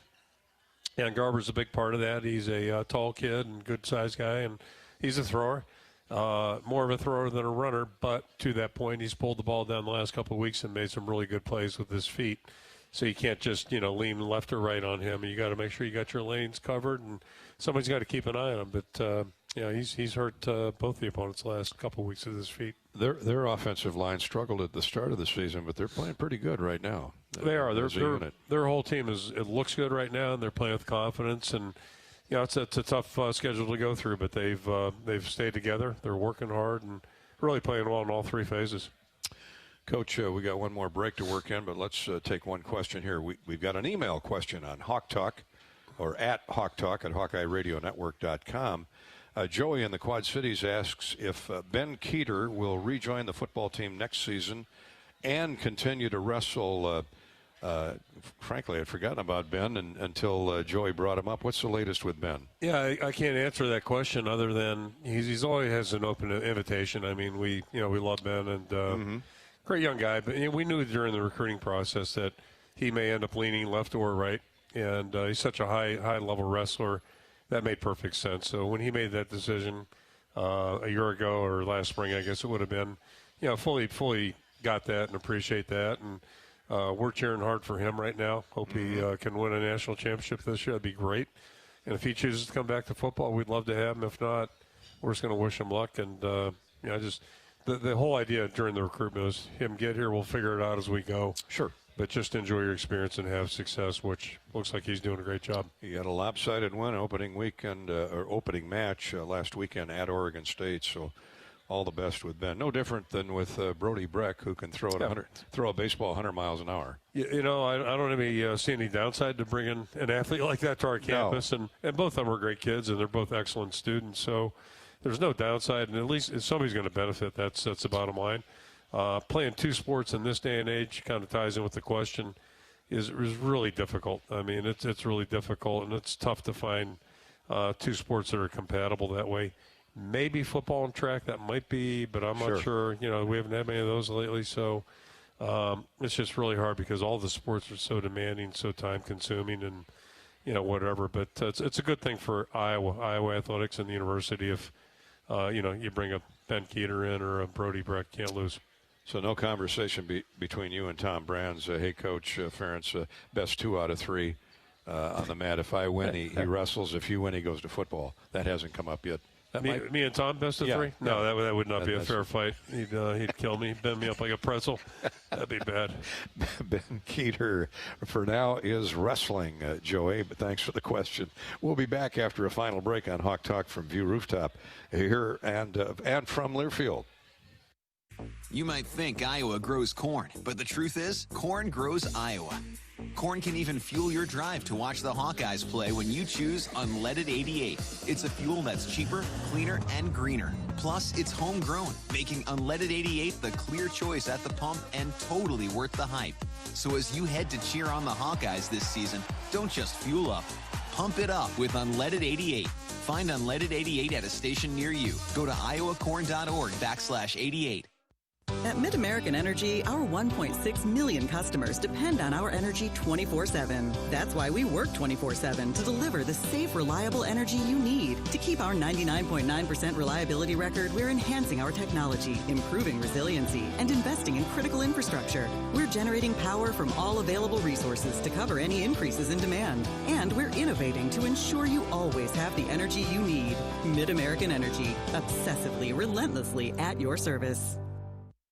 And Garber's a big part of that. He's a tall kid and good-sized guy, and he's a thrower. More of a thrower than a runner, but to that point, he's pulled the ball down the last couple of weeks and made some really good plays with his feet. So you can't just, you know, lean left or right on him. You got to make sure you got your lanes covered, and somebody's got to keep an eye on him. But yeah, he's hurt both the opponents the last couple of weeks with his feet. Their offensive line struggled at the start of the season, but they're playing pretty good right now. They are. Their whole team it looks good right now, and they're playing with confidence. And you know, it's a tough schedule to go through, but they've stayed together. They're working hard and really playing well in all 3 phases. Coach, we got one more break to work in, but let's take one question here. We've got an email question on Hawk Talk, or at Hawk Talk at HawkeyeRadioNetwork.com. Joey in the Quad Cities asks if Ben Keeter will rejoin the football team next season and continue to wrestle. Frankly, I'd forgotten about Ben until Joey brought him up. What's the latest with Ben? Yeah, I can't answer that question other than he's always has an open invitation. I mean, we love Ben and great young guy, but we knew during the recruiting process that he may end up leaning left or right, and he's such a high level wrestler that made perfect sense. So when he made that decision a year ago or last spring, I guess it would have been, fully got that and appreciate that, and we're cheering hard for him right now. Hope he can win a national championship this year. That'd be great. And if he chooses to come back to football, we'd love to have him. If not, we're just going to wish him luck. And the whole idea during the recruitment was him get here, we'll figure it out as we go. Sure. But just enjoy your experience and have success, which looks like he's doing a great job. He had a lopsided win opening weekend or opening match last weekend at Oregon State. So all the best with Ben. No different than with Brody Breck, who can throw a baseball 100 miles an hour. I don't see any downside to bringing an athlete like that to our campus. No. And both of them are great kids, and they're both excellent students. So there's no downside, and at least if somebody's going to benefit, that's the bottom line. Playing 2 sports in this day and age kind of ties in with the question is really difficult. I mean, it's really difficult, and it's tough to find 2 sports that are compatible that way. Maybe football and track, that might be, but I'm not sure. We haven't had many of those lately, so it's just really hard because all the sports are so demanding, so time-consuming, and whatever. But it's a good thing for Iowa athletics and the university if you bring a Ben Keeter in or a Brody Breck. Can't lose. So no conversation between you and Tom Brands. Hey, Coach Ferentz, best 2 out of 3 on the mat. If I win, he wrestles. If you win, he goes to football. That hasn't come up yet. Me and Tom, best of 3? No, that would not be a fair fight. He'd kill me, bend me up like a pretzel. That'd be bad. Ben Keeter, for now, is wrestling, Joey, but thanks for the question. We'll be back after a final break on Hawk Talk from View Rooftop here and from Learfield. You might think Iowa grows corn, but the truth is, corn grows Iowa. Corn can even fuel your drive to watch the Hawkeyes play when you choose Unleaded 88. It's a fuel that's cheaper, cleaner, and greener. Plus, it's homegrown, making Unleaded 88 the clear choice at the pump and totally worth the hype. So as you head to cheer on the Hawkeyes this season, don't just fuel up. Pump it up with Unleaded 88. Find Unleaded 88 at a station near you. Go to iowacorn.org/88. At MidAmerican Energy, our 1.6 million customers depend on our energy 24/7. That's why we work 24/7 to deliver the safe, reliable energy you need. To keep our 99.9% reliability record, we're enhancing our technology, improving resiliency, and investing in critical infrastructure. We're generating power from all available resources to cover any increases in demand. And we're innovating to ensure you always have the energy you need. MidAmerican Energy, obsessively, relentlessly at your service.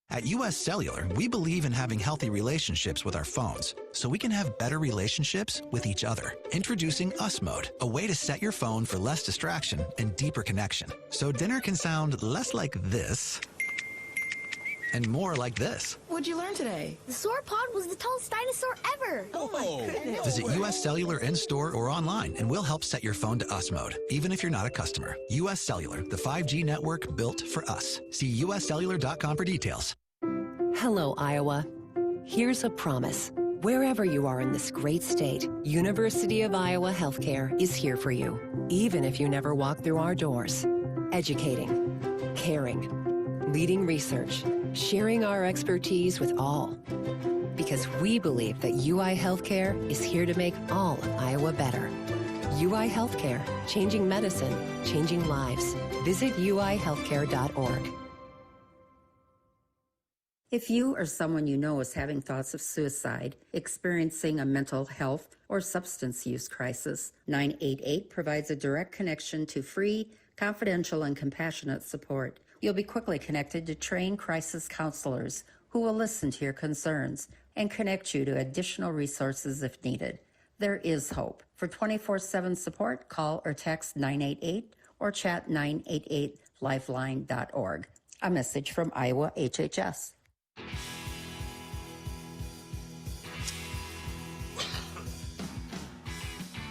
At U.S. Cellular, we believe in having healthy relationships with our phones, so we can have better relationships with each other. Introducing Us Mode, a way to set your phone for less distraction and deeper connection. So dinner can sound less like this and more like this. What'd you learn today? The sauropod was the tallest dinosaur ever. Oh my goodness. Visit U.S. Cellular in-store or online, and we'll help set your phone to Us Mode, even if you're not a customer. U.S. Cellular, the 5G network built for us. See uscellular.com for details. Hello, Iowa. Here's a promise. Wherever you are in this great state, University of Iowa Healthcare is here for you, even if you never walk through our doors. Educating, caring, leading research, sharing our expertise with all. Because we believe that UI Healthcare is here to make all of Iowa better. UI Healthcare, changing medicine, changing lives. Visit uihealthcare.org. If you or someone you know is having thoughts of suicide, experiencing a mental health or substance use crisis, 988 provides a direct connection to free, confidential, and compassionate support. You'll be quickly connected to trained crisis counselors who will listen to your concerns and connect you to additional resources if needed. There is hope. For 24/7 support, call or text 988 or chat 988lifeline.org. A message from Iowa HHS.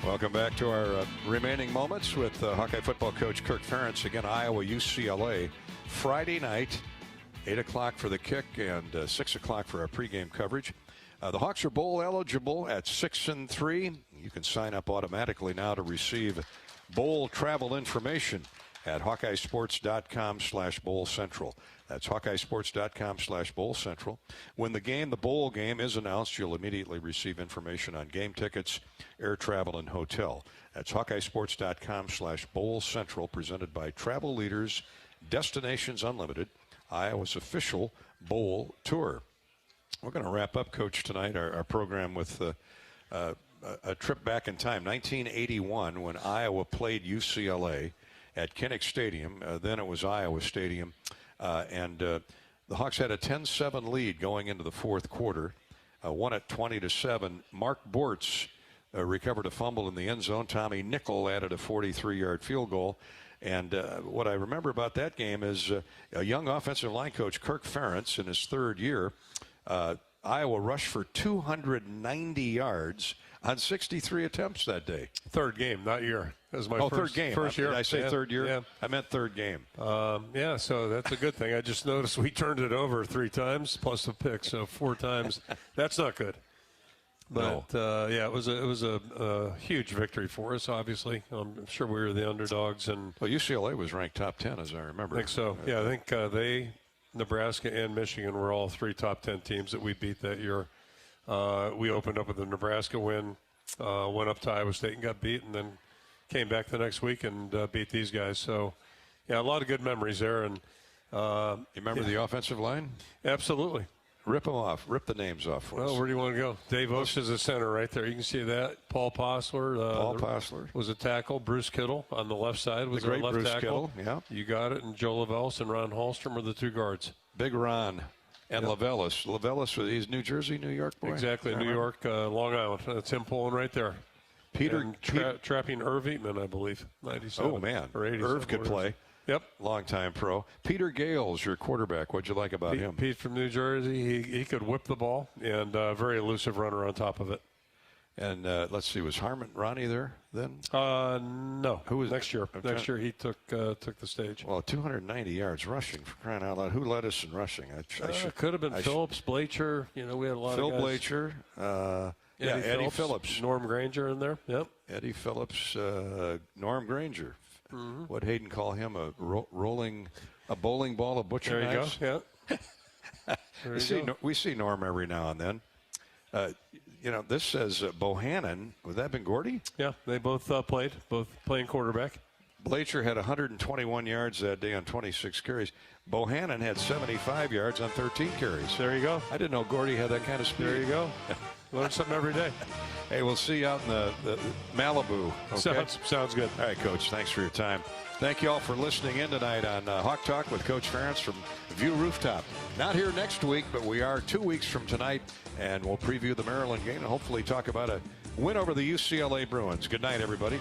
Welcome back to our remaining moments with Hawkeye football coach Kirk Ferentz. Again, Iowa, UCLA, Friday night, 8 o'clock for the kick and 6 o'clock for our pregame coverage. The Hawks are bowl eligible at 6-3. You can sign up automatically now to receive bowl travel information at HawkeyeSports.com/Bowl Central. That's HawkeyeSports.com/Bowl Central. When the bowl game is announced, you'll immediately receive information on game tickets, air travel, and hotel. That's HawkeyeSports.com/Bowl Central, presented by Travel Leaders, Destinations Unlimited, Iowa's official bowl tour. We're going to wrap up, Coach, tonight, our program with a trip back in time, 1981, when Iowa played UCLA at Kinnick Stadium. Then it was Iowa Stadium. And the Hawks had a 10-7 lead going into the fourth quarter, won at 20-7. Mark Bortz recovered a fumble in the end zone. Tommy Nickel added a 43-yard field goal. And what I remember about that game is a young offensive line coach, Kirk Ferentz, in his third year, Iowa rushed for 290 yards on 63 attempts that day. Third game, not year. That was my third game. First year. Did I say third year? Yeah. I meant third game. Yeah, so that's a good thing. I just noticed we turned it over 3 times plus a pick, so 4 times. That's not good. But yeah, it was a huge victory for us. Obviously, I'm sure we were the underdogs, and UCLA was ranked top 10, as I remember. I think so. Yeah, I think they, Nebraska, and Michigan were all 3 top 10 teams that we beat that year. We opened up with a Nebraska win, went up to Iowa State and got beat, and then came back the next week and beat these guys. So, yeah, a lot of good memories there. And you remember the offensive line? Absolutely. Rip them off. Rip the names off for us. Well, where do you want to go? Dave Osh is the center right there. You can see that. Paul Posler. Was a tackle. Bruce Kittle on the left side was the great our left Bruce tackle. Kittle, yeah. You got it. And Joe Lavellis and Ron Hallstrom were the 2 guards. Big Ron and Lavellis. Lavellis, he's New Jersey, New York boy. Exactly. New York, Long Island. That's him pulling right there. Trapping Irv Eatman, I believe, 97. Oh, man. Or 87. Irv could play. Yep. Long-time pro. Peter Gales, your quarterback. What'd you like about him? Pete from New Jersey. He could whip the ball, and very elusive runner on top of it. And let's see, was Ronnie there then? No. Who was next year? Next year he took the stage. Well, 290 yards rushing, for crying out loud. Who led us in rushing? Could have been Phillips, Blacher. You know, we had a lot of guys. Phil Blacher. Eddie Phillips. Norm Granger in there. Yep. Eddie Phillips, Norm Granger. Mm-hmm. What Hayden call him, a bowling ball of butcher knives? There you go, yeah. We see Norm every now and then. This says Bohannon. Would that have been Gordy? Yeah, they both played, both playing quarterback. Blacher had 121 yards that day on 26 carries. Bohannon had 75 yards on 13 carries. There you go. I didn't know Gordy had that kind of speed. There you go. Learn something every day. Hey, we'll see you out in the Malibu. Okay? Sounds good. All right, Coach. Thanks for your time. Thank you all for listening in tonight on Hawk Talk with Coach Ferentz from View Rooftop. Not here next week, but we are 2 weeks from tonight, and we'll preview the Maryland game and hopefully talk about a win over the UCLA Bruins. Good night, everybody.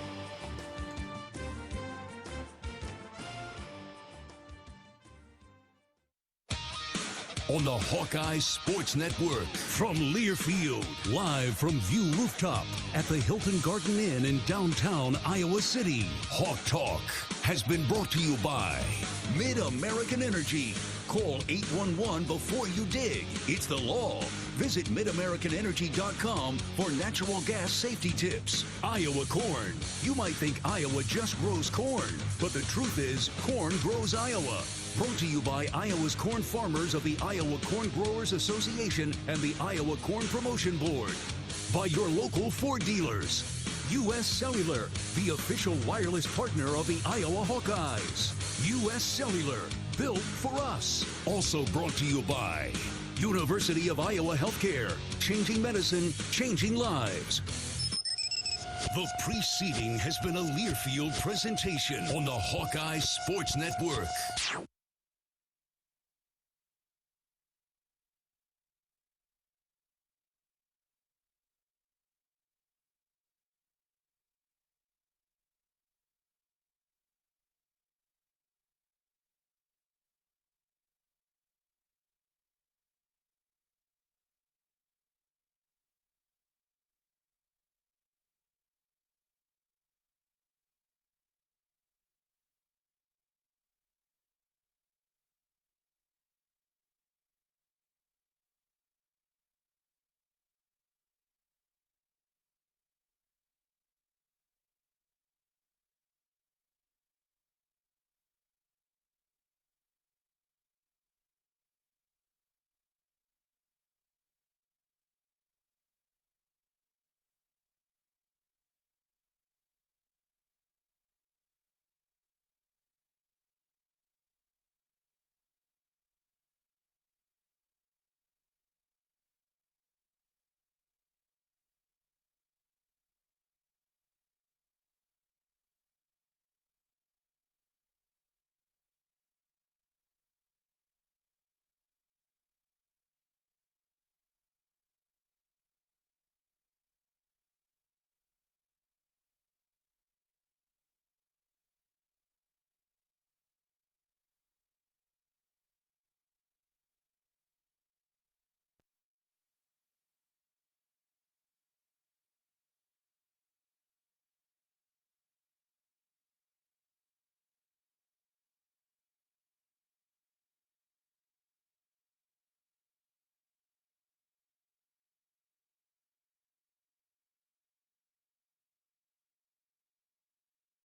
On the Hawkeyes Sports Network from Learfield, live from View Rooftop at the Hilton Garden Inn in downtown Iowa City. Hawk Talk has been brought to you by Mid-American Energy. Call 811 before you dig. It's the law. Visit MidAmericanEnergy.com for natural gas safety tips. Iowa corn. You might think Iowa just grows corn, but the truth is corn grows Iowa. Brought to you by Iowa's corn farmers of the Iowa Corn Growers Association and the Iowa Corn Promotion Board. By your local Ford dealers. U.S. Cellular, the official wireless partner of the Iowa Hawkeyes. U.S. Cellular, built for us. Also brought to you by University of Iowa Healthcare, changing medicine, changing lives. The preceding has been a Learfield presentation on the Hawkeye Sports Network.